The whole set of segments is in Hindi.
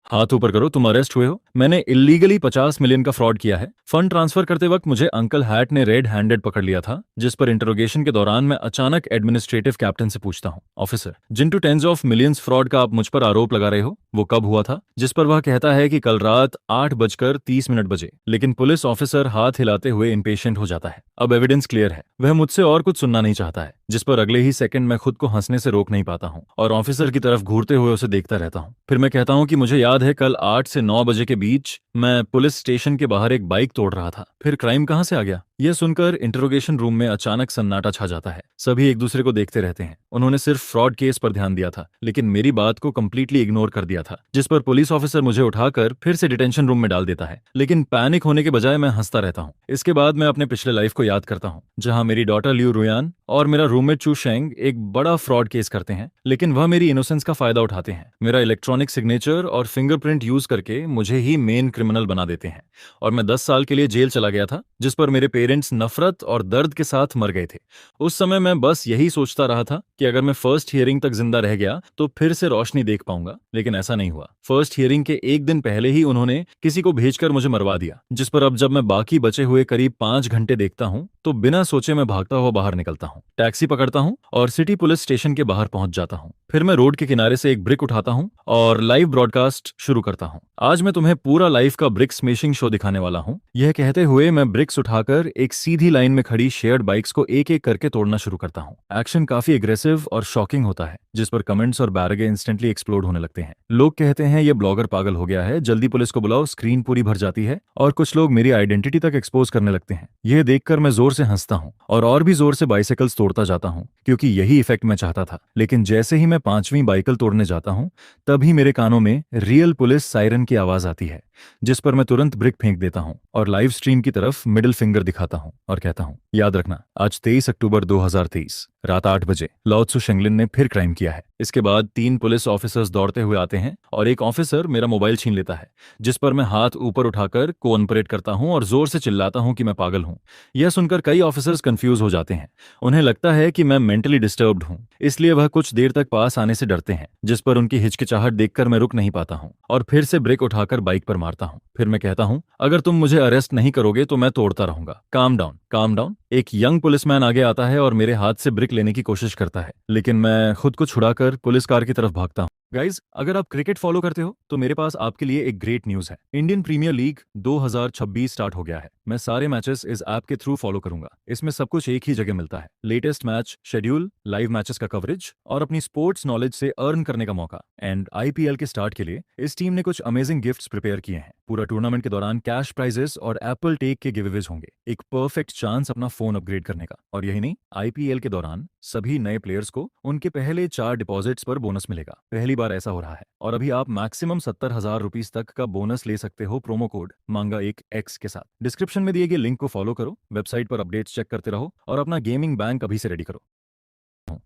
हाथ ऊपर करो, तुम अरेस्ट हुए हो। मैंने इलीगली 50 मिलियन का फ्रॉड किया है। फंड ट्रांसफर करते वक्त मुझे अंकल हैट ने रेड हैंडेड पकड़ लिया था, जिस पर इंटरोगेशन के दौरान मैं अचानक एडमिनिस्ट्रेटिव कैप्टन से पूछता हूँ, ऑफिसर, जिंटू टेंस ऑफ मिलियंस फ्रॉड का आप मुझ पर आरोप लगा रहे हो, वो कब हुआ था? जिस पर वह कहता है कि कल रात 8:30 बजे। लेकिन पुलिस ऑफिसर हाथ हिलाते हुए इम्पेशेंट हो जाता है। अब एविडेंस क्लियर है, वह मुझसे और कुछ सुनना नहीं चाहता है। जिस पर अगले ही सेकंड मैं खुद को हंसने से रोक नहीं पाता हूँ और ऑफिसर की तरफ घूरते हुए उसे देखता रहता हूँ। फिर मैं कहता हूँ कि मुझे याद है कल 8 से 9 बजे के बीच मैं पुलिस स्टेशन के बाहर एक बाइक तोड़ रहा था। फिर क्राइम कहाँ से आ गया? यह सुनकर इंटरोगेशन रूम में अचानक सन्नाटा छा जाता है। सभी एक दूसरे को देखते रहते हैं। उन्होंने सिर्फ फ्रॉड केस पर ध्यान दिया था, लेकिन मेरी बात को कंप्लीटली इग्नोर कर दिया था। जिस पर पुलिस ऑफिसर मुझे उठाकर फिर से डिटेंशन रूम में डाल देता है, लेकिन पैनिक होने के बजाय मैं हंसता रहता हूँ। इसके बाद मैं अपने पिछले लाइफ को याद करता हूँ, जहाँ मेरी डॉटर लियू रुयान और मेरा रूममेट चू शेंग एक बड़ा फ्रॉड केस करते हैं, लेकिन वह मेरी इनोसेंस का फायदा उठाते हैं। मेरा इलेक्ट्रॉनिक सिग्नेचर और फिंगरप्रिंट यूज करके मुझे ही मेन क्रिमिनल बना देते हैं और मैं 10 साल के लिए जेल चला गया था, जिस पर मेरे पेरेंट्स नफरत और दर्द के साथ मर गए थे। उस समय मैं बस यही सोचता रहा था कि अगर मैं फर्स्ट हियरिंग तक जिंदा रह गया तो फिर से रोशनी देख पाऊंगा, लेकिन ऐसा नहीं हुआ। फर्स्ट हियरिंग के एक दिन पहले ही उन्होंने किसी को भेजकर मुझे मरवा दिया, जिस पर अब जब मैं बाकी बचे हुए करीब 5 घंटे देखता हूँ तो बिना सोचे मैं भागता हुआ बाहर निकलता हूँ, टैक्सी पकड़ता हूँ और सिटी पुलिस स्टेशन के बाहर पहुंच जाता हूँ। फिर मैं रोड के किनारे से एक ब्रिक उठाता हूँ और लाइव ब्रॉडकास्ट शुरू करता हूँ। आज मैं तुम्हें पूरा लाइफ का ब्रिक स्मैशिंग शो दिखाने वाला हूँ। यह कहते हुए मैं ब्रिक्स उठाकर एक सीधी लाइन में खड़ी शेयर्ड बाइक्स को एक एक करके तोड़ना शुरू करता हूँ। एक्शन काफी एग्रेसिव और शॉकिंग होता है, जिस पर कमेंट्स और बैरगे इंस्टेंटली एक्सप्लोड होने लगते हैं। लोग कहते हैं ये ब्लॉगर पागल हो गया है, जल्दी पुलिस को बुलाओ, स्क्रीन पूरी भर जाती है। और कुछ लोग मेरी आइडेंटिटी तक एक्सपोज करने लगते हैं। यह देखकर मैं जोर से हंसता हूँ और भी जोर से बाइसाइकिल्स तोड़ता जाता हूँ, क्योंकि यही इफेक्ट मैं चाहता था। लेकिन जैसे ही मैं 5वीं बाइकल तोड़ने जाता हूँ, तभी मेरे कानों में रियल पुलिस सायरन की आवाज आती है, जिस पर मैं तुरंत ब्रिक फेंक देता हूँ और लाइव स्ट्रीम की तरफ मिडिल फिंगर दिखाता हूँ और कहता हूँ, याद रखना, आज 23 अक्टूबर 2023 रात 8 बजे लाओ त्सु शेंगलिन ने फिर क्राइम किया है। इसके बाद 3 पुलिस ऑफिसर्स दौड़ते हुए आते हैं और एक ऑफिसर मेरा मोबाइल छीन लेता है, जिस पर मैं हाथ ऊपर उठाकर कोऑपरेट करता हूँ और जोर से चिल्लाता हूँ कि मैं पागल हूँ। यह सुनकर कई ऑफिसर्स कंफ्यूज हो जाते हैं। उन्हें लगता है कि मैं मेंटली डिस्टर्ब्ड हूँ, इसलिए वह कुछ देर तक पास आने से डरते हैं, जिस पर उनकी हिचकिचाहट देखकर मैं रुक नहीं पाता हूँ और फिर से ब्रेक उठाकर बाइक पर मारता हूँ। फिर मैं कहता हूँ, अगर तुम मुझे अरेस्ट नहीं करोगे तो मैं तोड़ता रहूंगा। Calm down, calm down. एक यंग पुलिसमैन आगे आता है और मेरे हाथ से ब्रिक लेने की कोशिश करता है, लेकिन मैं खुद को छुड़ाकर पुलिस कार की तरफ भागता हूँ। गाइज, अगर आप क्रिकेट फॉलो करते हो तो मेरे पास आपके लिए एक ग्रेट न्यूज है। इंडियन प्रीमियर लीग 2026 स्टार्ट हो गया है। मैं सारे मैचेस इस ऐप के थ्रू फॉलो करूंगा। इसमें सब कुछ एक ही जगह मिलता है, latest match schedule, live matches का कवरेज और अपनी स्पोर्ट्स नॉलेज से अर्न करने का मौका। एंड आईपीएल के स्टार्ट के लिए इस टीम ने कुछ अमेजिंग गिफ्ट्स प्रिपेयर किए हैं। पूरा टूर्नामेंट के दौरान कैश प्राइजेस और एप्पल टेक के गिवअवेज होंगे, एक परफेक्ट चांस अपना फोन अपग्रेड करने का। और यही नहीं, आईपीएल के दौरान सभी नए प्लेयर्स को उनके पहले 4 डिपॉजिट्स पर बोनस मिलेगा। पहली बार ऐसा हो रहा है और अभी आप मैक्सिमम 70,000 रुपीज तक का बोनस ले सकते हो प्रोमो कोड मांगा एक एक्स के साथ। डिस्क्रिप्शन में दिए गए लिंक को फॉलो करो, वेबसाइट पर अपडेट्स चेक करते रहो और अपना गेमिंग बैंक अभी से रेडी करो।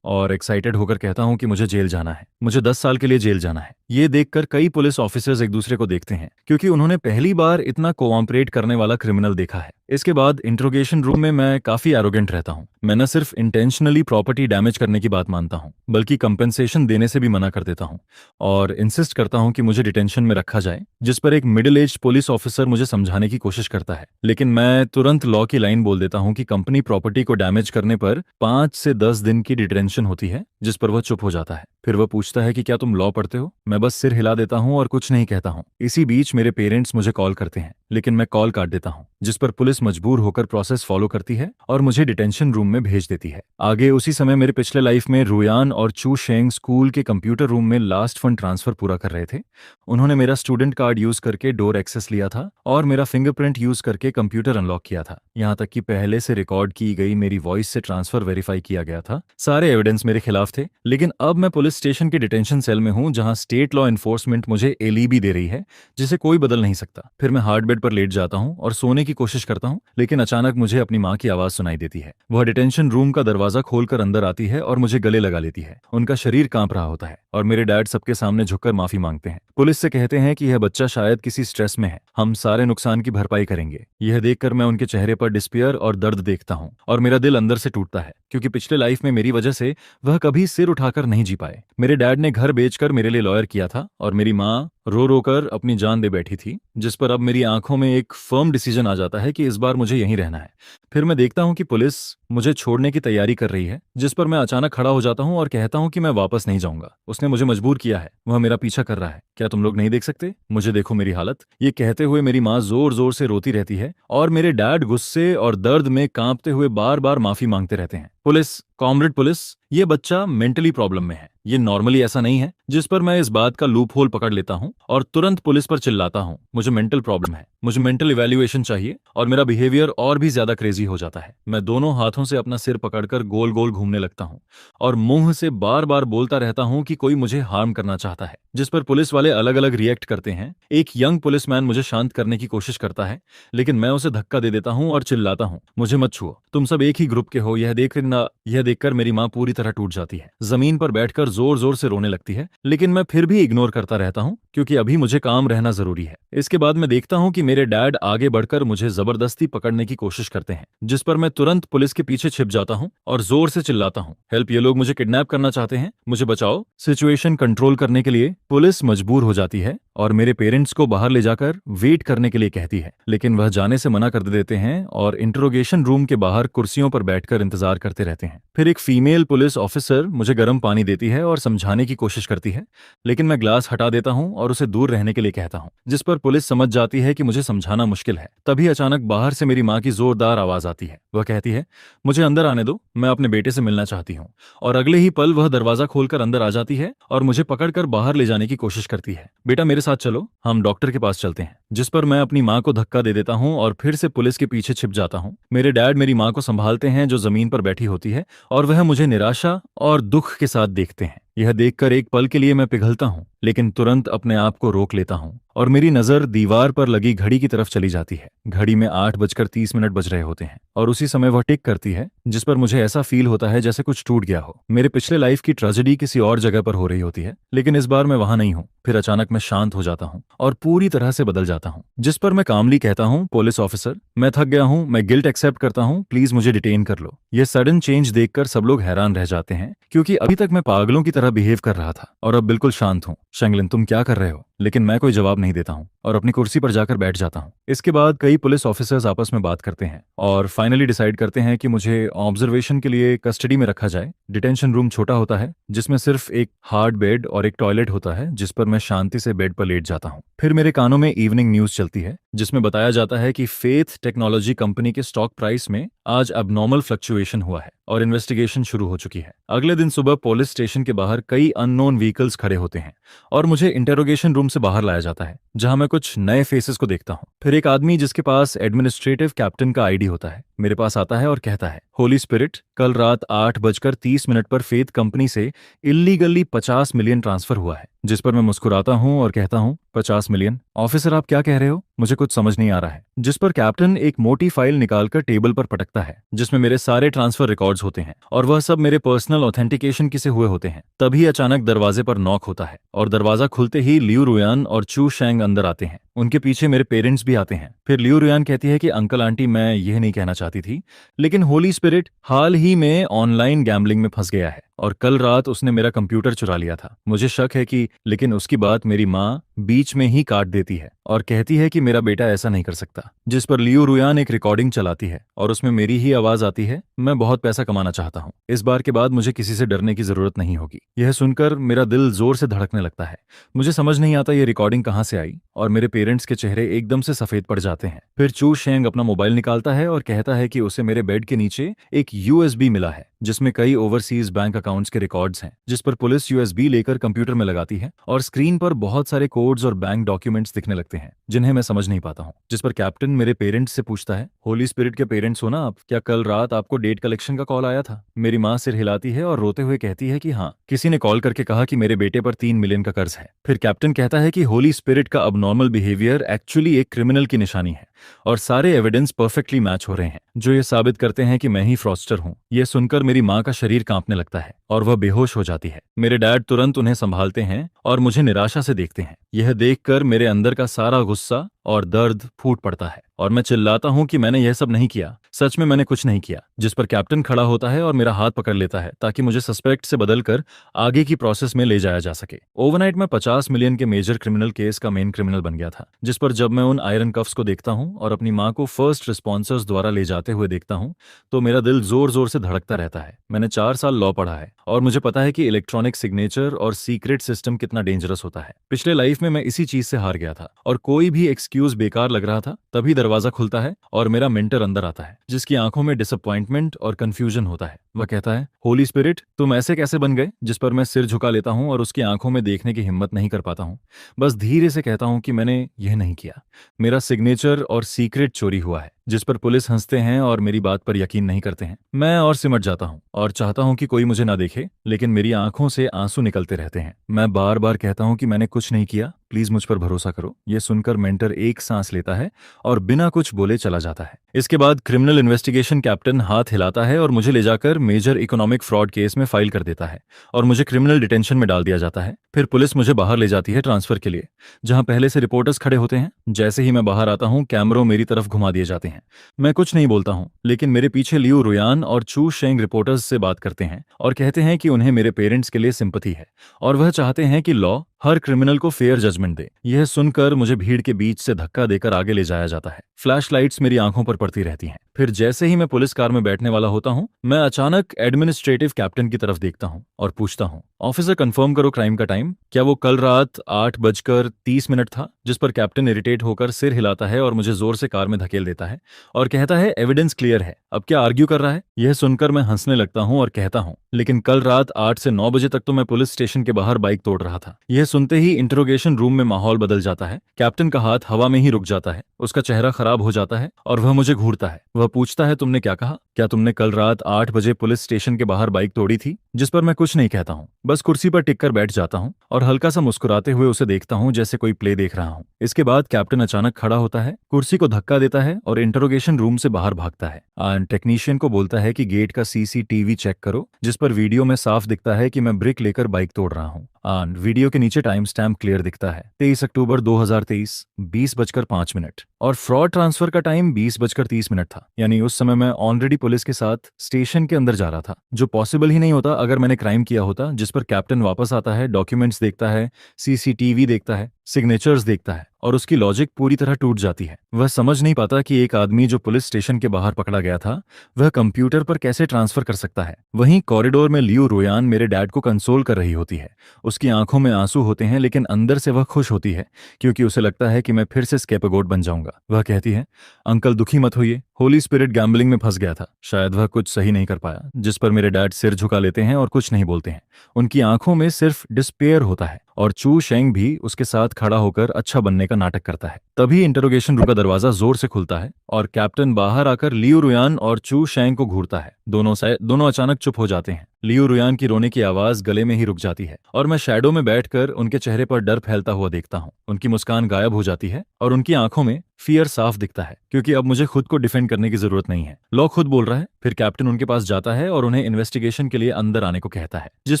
और एक्साइटेड होकर कहता हूं कि मुझे जेल जाना है, मुझे 10 साल के लिए जेल जाना है। ये देखकर कई पुलिस ऑफिसर्स एक दूसरे को देखते हैं, क्योंकि उन्होंने पहली बार इतना कोऑपरेट करने वाला क्रिमिनल देखा है। इसके बाद इंट्रोगेशन रूम में मैं काफी एरोगेंट रहता हूँ। मैं न सिर्फ इंटेंशनली प्रॉपर्टी डैमेज करने की बात मानता हूँ, बल्कि कंपेंसेशन देने से भी मना कर देता हूँ और इंसिस्ट करता हूँ कि मुझे डिटेंशन में रखा जाए, जिस पर एक मिडिल एज पुलिस ऑफिसर मुझे समझाने की कोशिश करता है। लेकिन मैं तुरंत लॉ की लाइन बोल देता हूँ कि कंपनी प्रॉपर्टी को डैमेज करने पर 5 से 10 दिन की डिटेंशन होती है, जिस पर वह चुप हो जाता है। फिर वह पूछता है कि क्या तुम लॉ पढ़ते हो? मैं बस सिर हिला देता हूँ और कुछ नहीं कहता हूँ। इसी बीच मेरे पेरेंट्स मुझे कॉल करते हैं, लेकिन मैं कॉल काट देता हूँ, जिस पर पुलिस मजबूर होकर प्रोसेस फॉलो करती है और मुझे डिटेंशन रूम में भेज देती है। आगे उसी समय मेरे पिछले लाइफ में रुयान और चू शेंग स्कूल के कंप्यूटर रूम में लास्ट फंड ट्रांसफर पूरा कर रहे थे। उन्होंने मेरा स्टूडेंट कार्ड यूज करके डोर एक्सेस लिया था और मेरा फिंगरप्रिंट यूज करके कंप्यूटर अनलॉक किया था। यहाँ तक कि पहले से रिकॉर्ड की गई मेरी वॉइस से ट्रांसफर वेरीफाई किया गया था। सारे एविडेंस मेरे खिलाफ थे, लेकिन अब मैं पुलिस स्टेशन के डिटेंशन सेल में हूँ, जहाँ स्टेट लॉ एनफोर्समेंट मुझे एलीबी दे रही है, जिसे कोई बदल नहीं सकता। फिर मैं हार्ड बेड पर लेट जाता हूँ और सोने की कोशिश करता हूँ, लेकिन अचानक मुझे अपनी माँ की आवाज सुनाई देती है। वह डिटेंशन रूम का दरवाजा खोलकर अंदर आती है और मुझे गले लगा लेती है। उनका शरीर कांप रहा होता है और मेरे डैड सबके सामने झुककर माफी मांगते हैं। पुलिस से कहते हैं कि यह बच्चा शायद किसी स्ट्रेस में है, हम सारे नुकसान की भरपाई करेंगे। यह देखकर मैं उनके चेहरे पर डिस्पेयर और दर्द देखता हूँ और मेरा दिल अंदर से टूटता है, क्योंकि पिछले लाइफ में मेरी वजह से वह कभी सिर उठाकर नहीं जी पाए। मेरे डैड ने घर बेचकर मेरे लिए लॉयर किया था और मेरी माँ रो रो कर अपनी जान दे बैठी थी, जिस पर अब मेरी आंखों में एक फर्म डिसीजन आ जाता है कि इस बार मुझे यहीं रहना है। फिर मैं देखता हूं कि पुलिस मुझे छोड़ने की तैयारी कर रही है, जिस पर मैं अचानक खड़ा हो जाता हूं और कहता हूं कि मैं वापस नहीं जाऊंगा। उसने मुझे मजबूर किया है, वह मेरा पीछा कर रहा है। क्या तुम लोग नहीं देख सकते? मुझे देखो मेरी हालत। ये कहते हुए मेरी माँ जोर जोर से रोती रहती है और मेरे डैड गुस्से और दर्द में कांपते हुए बार बार माफी मांगते रहते हैं। पुलिस, कॉमरेड पुलिस, ये बच्चा मेंटली प्रॉब्लम में है, ये नॉर्मली ऐसा नहीं है। जिस पर मैं इस बात का लूप होल पकड़ लेता हूं और तुरंत पुलिस पर चिल्लाता हूं, मुझे मेंटल प्रॉब्लम है, मुझे मेंटल इवैल्यूएशन चाहिए। और मेरा बिहेवियर और भी ज्यादा क्रेजी हो जाता है। मैं दोनों हाथों से अपना सिर पकड़कर गोल गोल घूमने लगता हूं और मुंह से बार बार बोलता रहता हूं कि कोई मुझे हार्म करना चाहता है। जिस पर पुलिस वाले अलग अलग रिएक्ट करते हैं। एक यंग पुलिसमैन मुझे शांत करने की कोशिश करता है, लेकिन मैं उसे धक्का दे देता हूं और चिल्लाता हूं, मुझे मत छुओ, तुम सब एक ही ग्रुप के हो। यह देखकर मेरी माँ पूरी तरह टूट जाती है, जमीन पर बैठकर जोर जोर से रोने लगती है। लेकिन मैं फिर भी इग्नोर करता रहता हूं, क्योंकि अभी मुझे काम रहना जरूरी है। इसके बाद मैं देखता हूं कि मेरे डैड आगे बढ़कर मुझे जबरदस्ती पकड़ने की कोशिश करते हैं, जिस पर मैं तुरंत पुलिस के पीछे छिप जाता हूं और जोर से चिल्लाता हूं, हेल्प, ये लोग मुझे किडनैप करना चाहते हैं, मुझे बचाओ। सिचुएशन कंट्रोल करने के लिए पुलिस मजबूर हो जाती है और मेरे पेरेंट्स को बाहर ले जाकर वेट करने के लिए कहती है, लेकिन वह जाने से मना कर देते हैं और इंटरोगेशन रूम के बाहर कुर्सियों पर बैठकर इंतजार करते रहते हैं। फिर एक फीमेल पुलिस ऑफिसर मुझे गर्म पानी देती है और समझाने की कोशिश करती है, लेकिन मैं ग्लास हटा देता हूं और उसे दूर रहने के लिए कहता हूं, जिस पर पुलिस समझ जाती है कि मुझे समझाना मुश्किल है। तभी अचानक बाहर से मेरी माँ की जोरदार आवाज आती है। वह कहती है, मुझे अंदर आने दो, मैं अपने बेटे से मिलना चाहती हूँ। और अगले ही पल वह दरवाजा खोलकर अंदर आ जाती है और मुझे पकड़कर बाहर ले जाने की कोशिश करती है। बेटा मेरे साथ चलो, हम डॉक्टर के पास चलते हैं। जिस पर मैं अपनी माँ को धक्का दे देता हूँ और फिर से पुलिस के पीछे छिप जाता हूँ। मेरे डैड मेरी माँ को संभालते हैं, जो जमीन पर बैठी होती है, और वह मुझे निराशा और दुख के साथ देखते हैं। यह देखकर एक पल के लिए मैं पिघलता हूँ, लेकिन तुरंत अपने आप को रोक लेता हूँ और मेरी नजर दीवार पर लगी घड़ी की तरफ चली जाती है। घड़ी में 8:30 बज रहे होते हैं और उसी समय वह टिक करती है, जिस पर मुझे ऐसा फील होता है जैसे कुछ टूट गया हो। मेरे पिछले लाइफ की ट्रेजेडी किसी और जगह पर हो रही होती है, लेकिन इस बार मैं वहां नहीं हूँ। फिर अचानक मैं शांत हो जाता हूँ और पूरी तरह से बदल जाता हूँ। जिस पर मैं कामली कहता हूँ, पुलिस ऑफिसर, मैं थक गया हूँ, मैं गिल्ट एक्सेप्ट करता हूँ, प्लीज मुझे डिटेन कर लो। यह सडन चेंज देखकर सब लोग हैरान रह जाते हैं, क्योंकि अभी तक मैं पागलों की तरह बिहेव कर रहा था और अब बिल्कुल शांत हूँ। शंगलिन, तुम क्या कर रहे हो? लेकिन मैं कोई जवाब नहीं देता हूँ और अपनी कुर्सी पर जाकर बैठ जाता हूँ। इसके बाद कई पुलिस ऑफिसर्स आपस में बात करते हैं और फाइनली डिसाइड करते हैं कि मुझे ऑब्जर्वेशन के लिए कस्टडी में रखा जाए। डिटेंशन रूम छोटा होता है, जिसमें सिर्फ एक हार्ड बेड और एक टॉयलेट होता है, जिस पर मैं शांति से बेड पर लेट जाता हूँ। फिर मेरे कानों में इवनिंग न्यूज चलती है, जिसमें बताया जाता है कि फेथ टेक्नोलॉजी कंपनी के स्टॉक प्राइस में आज अबनॉर्मल फ्लक्चुएशन हुआ है और इन्वेस्टिगेशन शुरू हो चुकी है। अगले दिन सुबह पुलिस स्टेशन के बाहर कई अननोन व्हीकल्स खड़े होते हैं और मुझे इंटेरोगेशन रूम से बाहर लाया जाता है, जहां मैं कुछ नए फेसेस को देखता हूं। फिर एक आदमी जिसके पास एडमिनिस्ट्रेटिव कैप्टन का आईडी होता है मेरे पास आता है और कहता है, होली स्पिरिट, कल रात 8:30 पर फेथ कंपनी से इल्लीगली 50 मिलियन ट्रांसफर हुआ है। जिस पर मैं मुस्कुराता हूं और कहता हूं, 50 मिलियन? ऑफिसर, आप क्या कह रहे हो? मुझे कुछ समझ नहीं आ रहा है। जिस पर कैप्टन एक मोटी फाइल निकालकर टेबल पर पटकता है, जिसमें मेरे सारे ट्रांसफर रिकॉर्ड्स होते हैं और वह सब मेरे पर्सनल ऑथेंटिकेशन की से हुए होते हैं। तभी अचानक दरवाजे पर नॉक होता है और दरवाजा खुलते ही लियू रुयान और चू शेंग अंदर आते हैं। उनके पीछे मेरे पेरेंट्स भी आते हैं। फिर लियू रुयान कहती है कि अंकल आंटी, मैं यह नहीं कहना चाहती थी, लेकिन होली स्पिरिट हाल ही में ऑनलाइन गैम्बलिंग में फंस गया है और कल रात उसने मेरा कंप्यूटर चुरा लिया था। मुझे शक है कि, लेकिन उसकी बात मेरी माँ बीच में ही काट देती है और कहती है कि मेरा बेटा ऐसा नहीं कर सकता। जिस पर लियू रुयान एक रिकॉर्डिंग चलाती है और उसमें मेरी ही आवाज आती है, मैं बहुत पैसा कमाना चाहता हूँ, इस बार के बाद मुझे किसी से डरने की जरूरत नहीं होगी। यह सुनकर मेरा दिल जोर से धड़कने लगता है। मुझे समझ नहीं आता ये रिकॉर्डिंग कहाँ से आई और मेरे पेरेंट्स के चेहरे एकदम से सफेद पड़ जाते हैं। फिर चू शेंग अपना मोबाइल निकालता है और कहता है कि उसे मेरे बेड के नीचे एक यूएसबी मिला है, जिसमें कई ओवरसीज बैंक अकाउंट्स के रिकॉर्ड्स हैं। जिस पर पुलिस यूएसबी लेकर कंप्यूटर में लगाती है और स्क्रीन पर बहुत सारे कोड्स और बैंक डॉक्यूमेंट्स दिखने लगते हैं, जिन्हें मैं समझ नहीं पाता हूँ। जिस पर कैप्टन मेरे पेरेंट्स से पूछता है, होली स्पिरिट के पेरेंट्स हो ना आप? क्या कल रात आपको डेट कलेक्शन का कॉल आया था? मेरी माँ सिर हिलाती है और रोते हुए कहती है कि हाँ, किसी ने कॉल करके कहा कि मेरे बेटे पर 3 मिलियन का कर्ज है। फिर कैप्टन कहता है कि होली स्पिरिट का अबनॉर्मल बिहेवियर एक्चुअली एक क्रिमिनल की निशानी है और सारे एविडेंस परफेक्टली मैच हो रहे हैं, जो ये साबित करते हैं कि मैं ही फ्रॉस्टर हूँ। यह सुनकर मेरी माँ का शरीर कांपने लगता है और वह बेहोश हो जाती है। मेरे डैड तुरंत उन्हें संभालते हैं और मुझे निराशा से देखते हैं। यह देखकर मेरे अंदर का सारा गुस्सा और दर्द फूट पड़ता है। और मैं चिल्लाता हूँ कि मैंने यह सब नहीं किया, सच में मैंने कुछ नहीं किया। जिस पर कैप्टन खड़ा होता है और मेरा हाथ पकड़ लेता है ताकि मुझे सस्पेक्ट से बदलकर आगे की प्रोसेस में ले जाया जा सके। ओवरनाइट में 50 मिलियन के मेजर क्रिमिनल केस का मेन क्रिमिनल बन गया था, जिस पर जब मैं उन आयरन कफ्स को देखता हूँ और अपनी माँ को फर्स्ट रिस्पॉन्सर्स द्वारा ले जाते हुए देखता हूँ तो मेरा दिल जोर जोर से धड़कता रहता है। मैंने 4 साल लॉ पढ़ा है और मुझे पता है कि इलेक्ट्रॉनिक सिग्नेचर और सीक्रेट सिस्टम कितना डेंजरस होता है। पिछले लाइफ में मैं इसी चीज से हार गया था और कोई भी एक्सक्यूज बेकार लग रहा था। तभी दरवाजा खुलता है और मेरा मेंटर अंदर आता है, जिसकी आंखों में डिसअपॉइंटमेंट और कंफ्यूजन होता है। वह कहता है, होली स्पिरिट, तुम ऐसे कैसे बन गए? जिस पर मैं सिर झुका लेता हूं और उसकी आंखों में देखने की हिम्मत नहीं कर पाता हूं। बस धीरे से कहता हूं कि मैंने यह नहीं किया, मेरा सिग्नेचर और सीक्रेट चोरी हुआ है। जिस पर पुलिस हंसते हैं और मेरी बात पर यकीन नहीं करते हैं। मैं और सिमट जाता हूं और चाहता हूं कि कोई मुझे ना देखे, लेकिन मेरी आंखों से आंसू निकलते रहते हैं। मैं बार बार कहता हूं कि मैंने कुछ नहीं किया, प्लीज मुझ पर भरोसा करो। यह सुनकर मेंटर एक सांस लेता है और बिना कुछ बोले चला जाता है। इसके बाद क्रिमिनल इन्वेस्टिगेशन कैप्टन हाथ हिलाता है और मुझे ले जाकर मेजर इकोनॉमिक फ्रॉड केस में फाइल कर देता है और मुझे क्रिमिनल डिटेंशन में डाल दिया जाता है। फिर पुलिस मुझे बाहर ले जाती है ट्रांसफर के लिए, जहां पहले से रिपोर्टर्स खड़े होते हैं। जैसे ही मैं बाहर आता हूं, कैमरों मेरी तरफ घुमा दिए जाते हैं। मैं कुछ नहीं बोलता हूं, लेकिन मेरे पीछे लियू रुयान और चू शेंग रिपोर्टर्स से बात करते हैं और कहते हैं कि उन्हें मेरे पेरेंट्स के लिए सिंपैथी है और वह चाहते हैं कि लॉ हर क्रिमिनल को फेयर जजमेंट दे। यह सुनकर मुझे भीड़ के बीच से धक्का देकर आगे ले जाया जाता है। फ्लैशलाइट्स मेरी आंखों पर पड़ती रहती हैं। फिर जैसे ही मैं पुलिस कार में बैठने वाला होता हूं, मैं अचानक एडमिनिस्ट्रेटिव कैप्टन की तरफ देखता हूं और पूछता हूं, ऑफिसर कंफर्म करो क्राइम का टाइम, क्या वो कल रात 8:30 था? जिस पर कैप्टन इरिटेट होकर सिर हिलाता है और मुझे जोर से कार में धकेल देता है और कहता है, एविडेंस क्लियर है, अब क्या आर्ग्यू कर रहा है? यह सुनकर मैं हंसने लगता हूं और कहता हूं, लेकिन कल रात 8 से 9 बजे तक तो मैं पुलिस स्टेशन के बाहर बाइक तोड़ रहा था। यह सुनते ही इंटरोगेशन रूम में माहौल बदल जाता है। कैप्टन का हाथ हवा में ही रुक जाता है, उसका चेहरा खराब हो जाता है और वह मुझे घूरता है। वह पूछता है, तुमने क्या कहा? क्या तुमने कल रात 8 बजे पुलिस स्टेशन के बाहर बाइक तोड़ी थी? जिस पर मैं कुछ नहीं कहता हूँ, बस कुर्सी पर टिक कर बैठ जाता हूँ और हल्का सा मुस्कुराते हुए उसे देखता हूँ जैसे कोई प्ले देख रहा हूँ। इसके बाद कैप्टन अचानक खड़ा होता है, कुर्सी को धक्का देता है और इंटरोगेशन रूम से बाहर भागता है। टेक्नीशियन को बोलता है कि गेट का सीसीटीवी चेक करो, जिस पर वीडियो में साफ दिखता है कि मैं ब्रिक लेकर बाइक तोड़ रहा हूँ। वीडियो के नीचे टाइम स्टैम्प क्लियर दिखता है, 23 अक्टूबर 2023, 20:05 और फ्रॉड ट्रांसफर का टाइम 20:30 था। यानी उस समय मैं ऑलरेडी पुलिस के साथ स्टेशन के अंदर जा रहा था, जो पॉसिबल ही नहीं होता अगर मैंने क्राइम किया होता। जिस पर कैप्टन वापस आता है, डॉक्यूमेंट्स देखता है, सीसीटीवी देखता है, सिग्नेचर्स देखता है और उसकी लॉजिक पूरी तरह टूट जाती है। वह समझ नहीं पाता कि एक आदमी जो पुलिस स्टेशन के बाहर पकड़ा गया था, वह कंप्यूटर पर कैसे ट्रांसफर कर सकता है। वहीं कॉरिडोर में लियू रोयान मेरे डैड को कंसोल कर रही होती है। उसकी आंखों में आंसू होते हैं, लेकिन अंदर से वह खुश होती है क्योंकि उसे लगता है कि मैं फिर से स्केपगोट बन जाऊंगा। वह कहती है, अंकल दुखी मत होइए, होली स्पिरिट गैम्बलिंग में फंस गया था, शायद वह कुछ सही नहीं कर पाया। जिस पर मेरे डैड सिर झुका लेते हैं और कुछ नहीं बोलते हैं। उनकी आंखों में सिर्फ डिस्पेयर होता है और चू शेंग भी उसके साथ खड़ा होकर अच्छा बनने का नाटक करता है। तभी इंटरोगेशन रूम का दरवाजा जोर से खुलता है और कैप्टन बाहर आकर लियू रुयान और चू शेंग को घूरता है। दोनों अचानक चुप हो जाते हैं। लियू रुयान की रोने की आवाज गले में ही रुक जाती है और मैं शैडो में बैठकर उनके चेहरे पर डर फैलता हुआ देखता हूँ। उनकी मुस्कान गायब हो जाती है और उनकी आंखों में फियर साफ दिखता है, क्योंकि अब मुझे खुद को डिफेंड करने की जरूरत नहीं है। लॉ खुद बोल रहा है। फिर कैप्टन उनके पास जाता है और उन्हें इन्वेस्टिगेशन के लिए अंदर आने को कहता है, जिस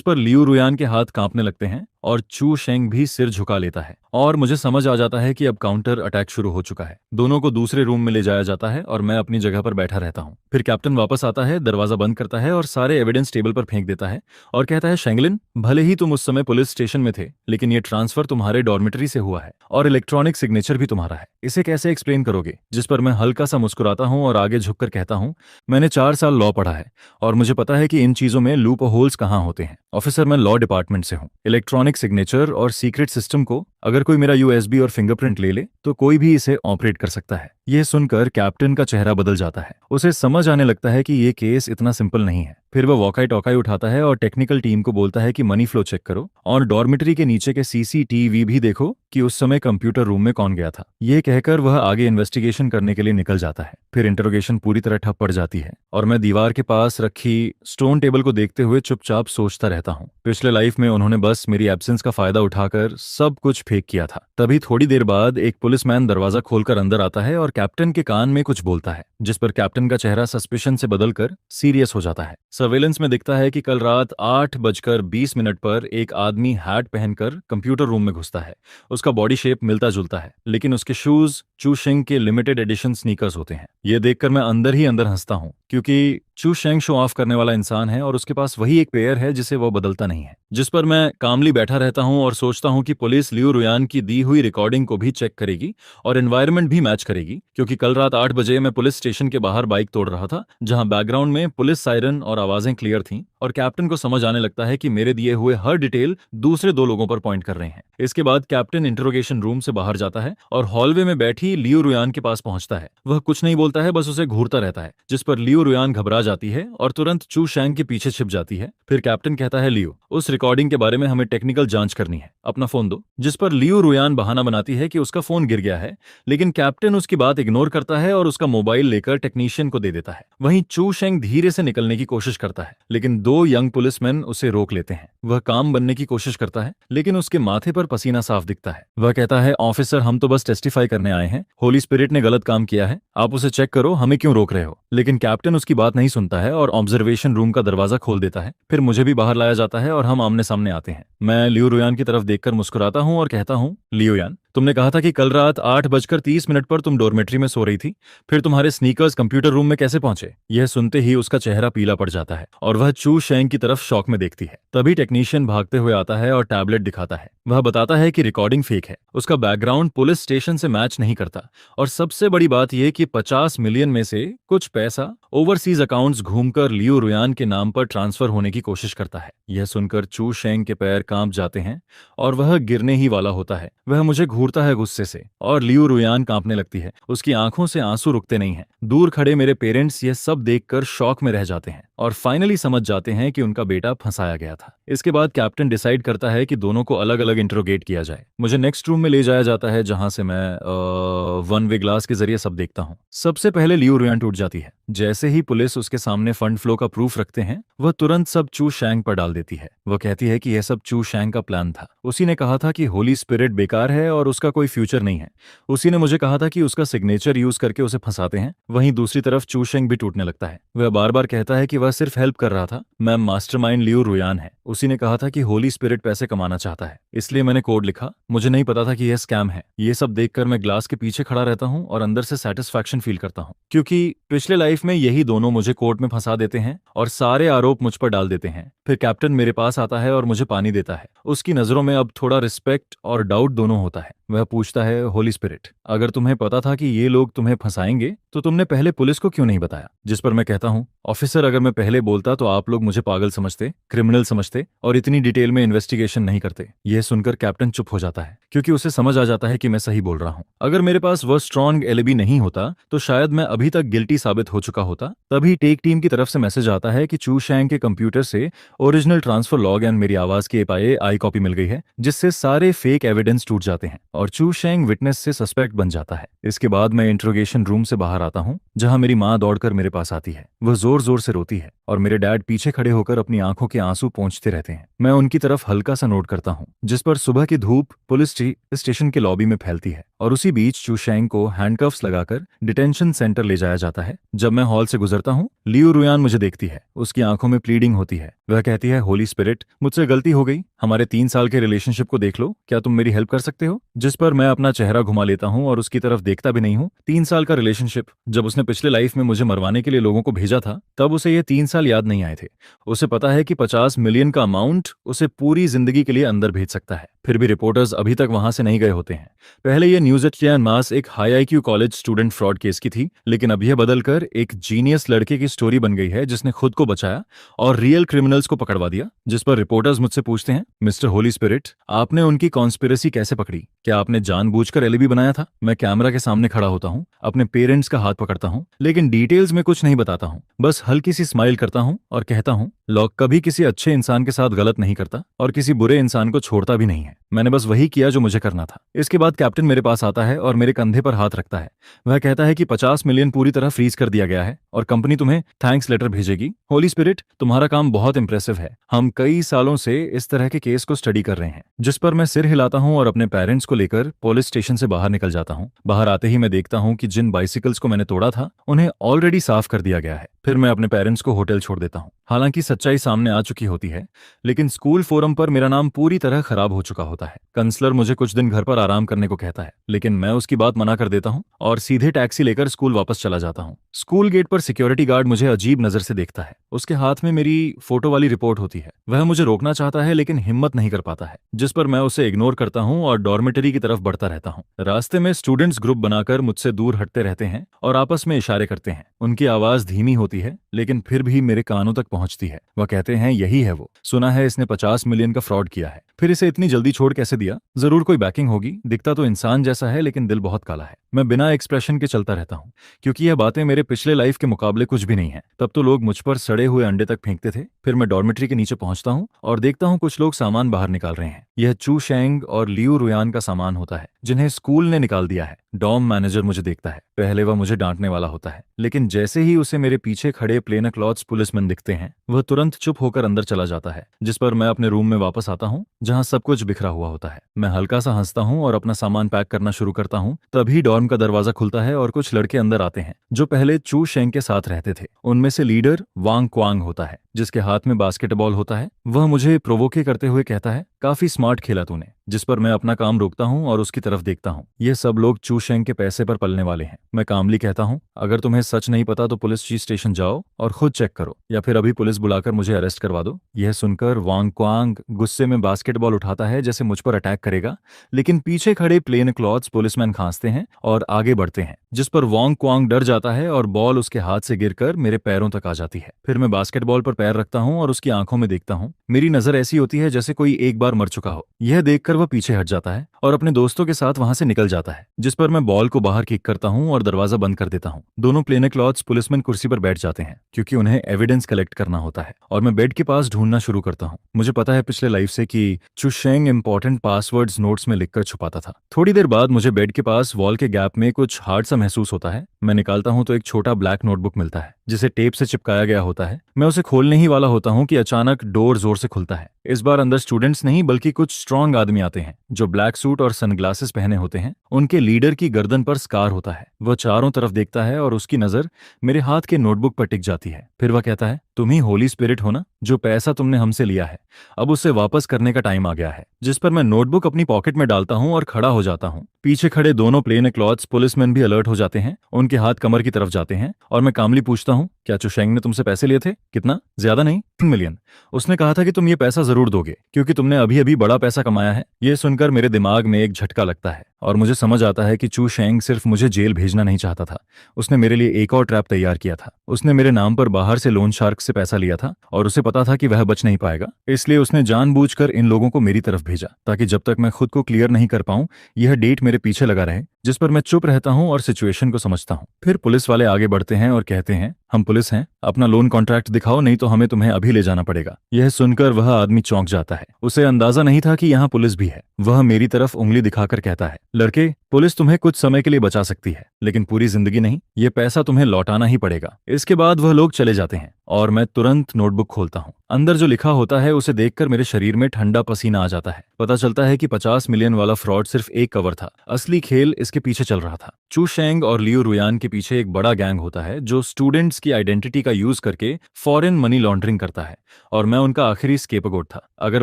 पर लियू रुयान के हाथ कांपने लगते हैं और चू शेंग भी सिर झुका लेता है और मुझे समझ आ जाता है कि अब काउंटर अटैक शुरू हो चुका है। दोनों को दूसरे रूम में ले जाया जाता है और मैं अपनी जगह पर बैठा रहता हूँ। फिर कैप्टन वापस आता है, दरवाजा बंद करता है और सारे एविडेंस टेबल पर फेंक देता है और कहता है, शेंगलिन, भले ही तुम उस समय पुलिस स्टेशन में थे, लेकिन ये ट्रांसफर तुम्हारे डॉर्मेटरी से हुआ है और इलेक्ट्रॉनिक सिग्नेचर भी तुम्हारा है। इसे कैसे एक्सप्लेन करोगे? जिस पर मैं हल्का सा मुस्कुराता हूँ और आगे झुककर कहता हूँ, मैंने 4 साल लॉ पढ़ा है और मुझे पता है कि इन चीजों में लूप होल्स कहाँ होते हैं। ऑफिसर, मैं लॉ डिपार्टमेंट से हूँ। इलेक्ट्रॉनिक सिग्नेचर और सीक्रेट सिस्टम को अगर कोई मेरा यूएसबी और फिंगरप्रिंट ले ले तो कोई भी इसे ऑपरेट कर सकता है। यह सुनकर कैप्टन का चेहरा बदल जाता है। उसे समझ आने लगता है कि यह केस इतना सिंपल नहीं है। फिर वह वॉकाई टॉकाई उठाता है और टेक्निकल टीम को बोलता है कि मनी फ्लो चेक करो और डॉर्मिटरी के नीचे के सीसीटीवी भी देखो कि उस समय कंप्यूटर रूम में कौन गया था। यह कहकर वह आगे इन्वेस्टिगेशन करने के लिए निकल जाता है। फिर इंटरोगेशन पूरी तरह ठप पड़ जाती है और मैं दीवार के पास रखी स्टोन टेबल को देखते हुए चुपचाप सोचता रहता हूँ। पिछले लाइफ में उन्होंने बस मेरी एब्सेंस का फायदा उठाकर सब कुछ फेक किया था। तभी थोड़ी देर बाद एक पुलिसमैन दरवाजा खोलकर अंदर आता है और कैप्टन के कान में कुछ बोलता है, जिस पर कैप्टन का चेहरा सस्पिशन से बदलकर सीरियस हो जाता है। सर्वेलेंस में दिखता है कि कल रात 8:20 पर एक आदमी हैट पहनकर कंप्यूटर रूम में घुसता है। उसका बॉडी शेप मिलता जुलता है, लेकिन उसके शूज चू शेंग के लिमिटेड एडिशन स्नीकर्स होते हैं। यह देखकर मैं अंदर ही अंदर हंसता हूँ, क्योंकि चू शेंग शो ऑफ करने वाला इंसान है और उसके पास वही एक पेयर है जिसे वो बदलता नहीं है। जिस पर मैं कामली बैठा रहता हूँ और सोचता हूँ कि पुलिस लियू रुयान की दी हुई रिकॉर्डिंग को भी चेक करेगी और एनवायरनमेंट भी मैच करेगी, क्योंकि कल रात 8 बजे मैं पुलिस स्टेशन के बाहर बाइक तोड़ रहा था, जहां बैकग्राउंड में पुलिस सायरन और आवाजें क्लियर थीं और कैप्टन को समझ आने लगता है कि मेरे दिए हुए हर डिटेल दूसरे 2 लोगों पर पॉइंट कर रहे हैं। इसके बाद कैप्टन इंटरोगेशन रूम से बाहर जाता है और हॉलवे में बैठी लियू रुयान के पास पहुंचता है। वह कुछ नहीं बोलता है, बस उसे घूरता रहता है, जिस पर लियू रुयान घबरा जाती है और तुरंत चू शेंग के पीछे छिप जाती है। फिर कैप्टन कहता है, लियू, उस रिकॉर्डिंग के बारे में हमें टेक्निकल जांच करनी है, अपना फोन दो। जिस पर लियू रुयान बहाना बनाती है कि उसका फोन गिर गया है, लेकिन कैप्टन उसकी बात इग्नोर करता है और उसका मोबाइल लेकर टेक्नीशियन को दे देता है। वहीं चू शेंग धीरे से निकलने की कोशिश करता है, लेकिन 2 यंग पुलिसमैन उसे रोक लेते हैं। वह काम बनने की कोशिश करता है, लेकिन उसके माथे पर पसीना साफ दिखता है। वह कहता है, ऑफिसर, हम तो बस टेस्टिफाई करने आए हैं। होली स्पिरिट ने गलत काम किया है, आप उसे चेक करो, हमें क्यों रोक रहे हो? लेकिन कैप्टन उसकी बात नहीं सुनता है और ऑब्जर्वेशन रूम का दरवाजा खोल देता है। फिर मुझे भी बाहर लाया जाता है और हम आमने सामने आते हैं। मैं लियू रुयान की तरफ देखकर मुस्कुराता हूं और कहता हूं, लियू यान, तुमने कहा था कि कल रात 8:30 पर तुम डॉर्मेट्री में सो रही थी, फिर तुम्हारे स्नीकर्स कंप्यूटर रूम में कैसे पहुंचे? यह सुनते ही उसका चेहरा पीला पड़ जाता है और वह चू शेंग की तरफ शॉक में देखती है। तभी टेक्नीशियन भागते हुए आता है और टैबलेट दिखाता है। वह बताता है कि रिकॉर्डिंग फेक है, उसका बैकग्राउंड पुलिस स्टेशन से मैच नहीं करता, और सबसे बड़ी बात यह कि 50 मिलियन में से कुछ पैसा ओवरसीज अकाउंट्स घूमकर लियू रुयान के नाम पर ट्रांसफर होने की कोशिश करता है। यह सुनकर चू शेंग के पैर कांप जाते हैं और वह गिरने ही वाला होता है। वह मुझे घूरता है गुस्से से और लियू रुयान कांपने लगती है। उसकी आंखों से आंसू रुकते नहीं हैं। दूर खड़े मेरे पेरेंट्स यह सब देखकर शॉक में रह जाते हैं और फाइनली समझ जाते हैं कि उनका बेटा फंसाया गया था। इसके बाद कैप्टन डिसाइड करता है कि दोनों को अलग अलग इंटरोगेट किया जाए। मुझे नेक्स्ट रूम में ले जाया जाता है, जहां से मैं वन वे ग्लास के जरिए सब देखता हूँ। सबसे पहले लियू रुयान टूट जाती है। जैसे ही पुलिस उसके सामने फंड फ्लो का प्रूफ रखते हैं, वह तुरंत सब चू शेंग पर डाल देती है। वह कहती है कि यह सब चू शेंग का प्लान था। उसी ने कहा था कि होली स्पिरिट बेकार है और उसका कोई फ्यूचर नहीं है। उसी ने मुझे कहा था कि उसका सिग्नेचर यूज करके उसे फंसाते हैं। वहीं दूसरी तरफ चू शेंग भी टूटने लगता है। वह बार बार कहता है कि वह सिर्फ हेल्प कर रहा था, मैम मास्टरमाइंड लियू रुयान है। उसी ने कहा था कि होली स्पिरिट पैसे कमाना चाहता है, इसलिए मैंने कोड लिखा। मुझे नहीं पता था कि यह स्कैम है। ये सब देखकर मैं ग्लास के पीछे खड़ा रहता हूँ और अंदर से सेटिस्फैक्शन फील करता हूँ, क्योंकि पिछले लाइफ में यही दोनों मुझे कोर्ट में फंसा देते हैं और सारे आरोप मुझ पर डाल देते हैं। फिर कैप्टन मेरे पास आता है और मुझे पानी देता है। उसकी नजरों में अब थोड़ा रिस्पेक्ट और डाउट दोनों होता है। वह पूछता है, होली स्पिरिट, अगर तुम्हें पता था कि ये लोग तुम्हें फंसाएंगे तो तुमने पहले पुलिस को क्यों नहीं बताया? जिस पर मैं कहता हूँ, ऑफिसर, अगर मैं पहले बोलता तो आप लोग मुझे पागल समझते, क्रिमिनल समझते और इतनी डिटेल में इन्वेस्टिगेशन नहीं करते। यह सुनकर कैप्टन चुप हो जाता है, क्योंकि उसे समझ आ जाता है कि मैं सही बोल रहा हूँ। अगर मेरे पास वह स्ट्रॉन्ग एलिबी नहीं होता तो शायद मैं अभी तक गिल्टी साबित हो चुका होता। तभी टेक टीम की तरफ से मैसेज आता है कि चू शेंग के कंप्यूटर से ओरिजिनल ट्रांसफर लॉग एंड मेरी आवाज की आई कॉपी मिल गई है, जिससे सारे फेक एविडेंस टूट जाते हैं और चू शेंग विटनेस से सस्पेक्ट बन जाता है। इसके बाद मैं इंट्रोगेशन रूम से बाहर आता हूँ, जहां मेरी माँ दौड़कर मेरे पास आती है। वह जोर जोर से रोती है और मेरे डैड पीछे खड़े होकर अपनी आंखों के आंसू पोंछते रहते हैं। मैं उनकी तरफ हल्का सा नोट करता हूँ, जिस पर सुबह की धूप पुलिस स्टेशन के लॉबी में फैलती है और उसी बीच चू शेंग को हैंडकफ्स लगाकर डिटेंशन सेंटर ले जाया जाता है। जब मैं हॉल से गुजरता हूँ, लियू रुयान मुझे देखती है। उसकी आंखों में प्लीडिंग होती है। वह कहती है, होली स्पिरिट, मुझसे गलती हो गई, हमारे 3 साल के रिलेशनशिप को देख लो, क्या तुम मेरी हेल्प कर सकते हो? जिस पर मैं अपना चेहरा घुमा लेता हूँ और उसकी तरफ देखता भी नहीं हूँ। 3 साल का रिलेशनशिप, जब उसने पिछले लाइफ में मुझे मरवाने के लिए लोगों को भेजा था, तब उसे ये 3 साल याद नहीं आए थे। उसे पता है कि 50 मिलियन का अमाउंट उसे पूरी जिंदगी के लिए अंदर भेज सकता है। फिर भी रिपोर्टर्स अभी तक वहां से नहीं गए होते हैं। पहले ये न्यूज एट चियान मास एक high IQ college student fraud case की थी, लेकिन अब यह बदलकर एक जीनियस लड़के की स्टोरी बन गई है जिसने खुद को बचाया और रियल क्रिमिनल्स को पकड़वा दिया। जिस पर रिपोर्टर्स मुझसे पूछते हैं, मिस्टर होली स्पिरिट, आपने उनकी कॉन्स्पिरेसी कैसे पकड़ी? क्या आपने जानबूझकर एलिबी बनाया था? मैं कैमरा के सामने खड़ा होता हूँ, अपने पेरेंट्स का हाथ पकड़ता हूँ, लेकिन डिटेल्स में कुछ नहीं बताता हूँ। बस हल्की सी स्माइल स्माइल करता हूँ और कहता हूँ, लॉक कभी किसी अच्छे इंसान के साथ गलत नहीं करता और किसी बुरे इंसान को छोड़ता भी नहीं है। मैंने बस वही किया जो मुझे करना था। इसके बाद कैप्टन मेरे पास आता है और मेरे कंधे पर हाथ रखता है। वह कहता है कि 50 मिलियन पूरी तरह फ्रीज कर दिया गया है और कंपनी तुम्हें थैंक्स लेटर भेजेगी। होली स्पिरिट, तुम्हारा काम बहुत इंप्रेसिव है। हम कई सालों से इस तरह के केस को स्टडी कर रहे हैं। जिस पर मैं सिर हिलाता हूँ और अपने पेरेंट्स को लेकर पुलिस स्टेशन से बाहर निकल जाता हूँ। बाहर आते ही मैं देखता हूँ कि जिन बाइसिकल्स को मैंने तोड़ा था उन्हें ऑलरेडी साफ कर दिया गया है। फिर मैं अपने पेरेंट्स को होटल छोड़ देता हूँ। हालांकि सच्चाई सामने आ चुकी होती है, लेकिन स्कूल फोरम पर मेरा नाम पूरी तरह खराब हो चुका होता है। काउंसलर मुझे कुछ दिन घर पर आराम करने को कहता है, लेकिन मैं उसकी बात मना कर देता हूँ और सीधे टैक्सी लेकर स्कूल वापस चला जाता हूँ। स्कूल गेट पर सिक्योरिटी गार्ड मुझे अजीब नजर से देखता है। उसके हाथ में मेरी फोटो वाली रिपोर्ट होती है। वह मुझे रोकना चाहता है लेकिन हिम्मत नहीं कर पाता है, जिस पर मैं उसे इग्नोर करता हूँ और डॉर्मेटरी की तरफ बढ़ता रहता हूँ। रास्ते में स्टूडेंट्स ग्रुप बनाकर मुझसे दूर हटते रहते हैं और आपस में इशारे करते हैं। उनकी आवाज धीमी होती है लेकिन फिर भी मेरे कानों तक पहुंचती है। वह कहते हैं, यही है वो, सुना है इसने 50 मिलियन का फ्रॉड किया है। फिर इसे इतनी जल्दी छोड़ कैसे दिया? जरूर कोई बैकिंग होगी। दिखता तो इंसान जैसा है लेकिन दिल बहुत काला है। मैं बिना एक्सप्रेशन के चलता रहता हूँ क्योंकि यह बातें मेरे पिछले लाइफ के मुकाबले कुछ भी नहीं है। तब तो लोग मुझ पर सड़े हुए अंडे तक फेंकते थे। फिर मैं डॉर्मेट्री के नीचे पहुंचता हूँ और देखता हूँ कुछ लोग सामान बाहर निकाल रहे हैं। यह चू शेंग और लियू रुयान का सामान होता है जिन्हें स्कूल ने निकाल दिया है। डॉम मैनेजर मुझे देखता है। पहले वह मुझे डांटने वाला होता है, लेकिन जैसे ही उसे मेरे पीछे खड़े प्लेन क्लॉथ्स पुलिसमैन दिखते हैं, वह तुरंत चुप होकर अंदर चला जाता है। जिस पर मैं अपने रूम में वापस आता हूँ जहाँ सब कुछ बिखरा हुआ होता है। मैं हल्का सा हंसता हूँ और अपना सामान पैक करना शुरू करता हूँ। तभी डॉर्म का दरवाजा खुलता है और कुछ लड़के अंदर आते हैं जो पहले चू शेंग के साथ रहते थे। उनमें से लीडर वांग क्वांग होता है जिसके हाथ में बास्केटबॉल होता है। वह मुझे प्रोवोके करते हुए कहता है, काफी स्मार्ट खेला तूने। जिस पर मैं अपना काम रोकता हूँ और उसकी तरफ देखता हूँ। ये सब लोग चू शेंग के पैसे पर पलने वाले हैं। मैं कामली कहता हूँ, अगर तुम्हें सच नहीं पता तो पुलिस चीफ स्टेशन जाओ और खुद चेक करो, या फिर अभी पुलिस बुलाकर मुझे अरेस्ट करवा दो। यह सुनकर वांग क्वांग गुस्से में बास्केटबॉल उठाता है जैसे मुझ पर अटैक करेगा, लेकिन पीछे खड़े प्लेन क्लॉथ्स पुलिसमैन खांसते हैं और आगे बढ़ते हैं, जिस पर वांग क्वांग डर जाता है और बॉल उसके हाथ से गिरकर मेरे पैरों तक आ जाती है। फिर मैं बास्केटबॉल पर पैर रखता हूँ और उसकी आंखों में देखता हूँ। मेरी नजर ऐसी होती है जैसे कोई एक बार मर चुका हो। यह देखकर वह पीछे हट जाता है और अपने दोस्तों के साथ वहां से निकल जाता है, जिस पर मैं बॉल को बाहर किक करता हूँ और दरवाजा बंद कर देता हूँ। दोनों प्लेन क्लॉथ्स पुलिसमैन कुर्सी पर बैठ जाते हैं क्योंकि उन्हें एविडेंस कलेक्ट करना होता है, और मैं बेड के पास ढूंढना शुरू करता हूँ। मुझे पता है पिछले लाइफ से कि चू शेंग इंपॉर्टेंट पासवर्ड्स नोट्स में लिखकर छुपाता था। थोड़ी देर बाद मुझे बेड के पास वॉल के गैप में कुछ हार्ड सा महसूस होता है। मैं निकालता हूँ तो एक छोटा ब्लैक नोटबुक मिलता है जिसे टेप से चिपकाया गया होता है। मैं उसे खोलने ही वाला होता हूँ कि अचानक डोर जोर से खुलता है। इस बार अंदर स्टूडेंट्स नहीं बल्कि कुछ स्ट्रांग आदमी आते हैं जो ब्लैक सूट और सनग्लासेस पहने होते हैं। उनके लीडर की गर्दन पर स्कार होता है। वह चारों तरफ देखता है और उसकी नजर मेरे हाथ के नोटबुक पर टिक जाती है। फिर वह कहता है, तुम ही होली स्पिरिट हो ना? जो पैसा तुमने हमसे लिया है, अब उसे वापस करने का टाइम आ गया है। जिस पर मैं नोटबुक अपनी पॉकेट में डालता हूँ और खड़ा हो जाता हूँ। पीछे खड़े दोनों प्लेन क्लॉथ्स पुलिसमैन भी अलर्ट हो जाते हैं। उनके हाथ कमर की तरफ जाते हैं और मैं कामली पूछता हूँ, क्या चू शेंग ने तुमसे पैसे लिए थे? कितना? ज्यादा नहीं, 3 मिलियन। उसने कहा था कि तुम ये पैसा जरूर दोगे क्योंकि तुमने अभी अभी बड़ा पैसा कमाया है। ये सुनकर मेरे दिमाग में एक झटका लगता है और मुझे समझ आता है कि चू शेंग सिर्फ मुझे जेल भेजना नहीं चाहता था, उसने मेरे लिए एक और ट्रैप तैयार किया था। उसने मेरे नाम पर बाहर से लोन शार्क से पैसा लिया था और उसे पता था कि वह बच नहीं पाएगा, इसलिए उसने जानबूझकर इन लोगों को मेरी तरफ भेजा ताकि जब तक मैं खुद को क्लियर नहीं कर पाऊं यह डेट मेरे पीछे लगा रहे। जिस पर मैं चुप रहता हूं और सिचुएशन को समझता हूं। फिर पुलिस वाले आगे बढ़ते हैं और कहते हैं, हम पुलिस हैं, अपना लोन कॉन्ट्रैक्ट दिखाओ नहीं तो हमें तुम्हें अभी ले जाना पड़ेगा। यह सुनकर वह आदमी चौंक जाता है। उसे अंदाजा नहीं था कि यहाँ पुलिस भी है। वह मेरी तरफ उंगली दिखाकर कहता है, लड़के, पुलिस तुम्हें कुछ समय के लिए बचा सकती है लेकिन पूरी जिंदगी नहीं। ये पैसा तुम्हें लौटाना ही पड़ेगा। इसके बाद वह लोग चले जाते हैं और मैं तुरंत नोटबुक खोलता हूँ। अंदर जो लिखा होता है उसे देखकर मेरे शरीर में ठंडा पसीना आ जाता है। पता चलता है कि 50 मिलियन वाला फ्रॉड सिर्फ एक कवर था, असली खेल इसके पीछे चल रहा था। चू शेंग और लियू रुयान के पीछे एक बड़ा गैंग होता है जो स्टूडेंट्स की आइडेंटिटी का यूज करके फॉरेन मनी लॉन्ड्रिंग करता है, और मैं उनका आखिरी स्केपगोट था। अगर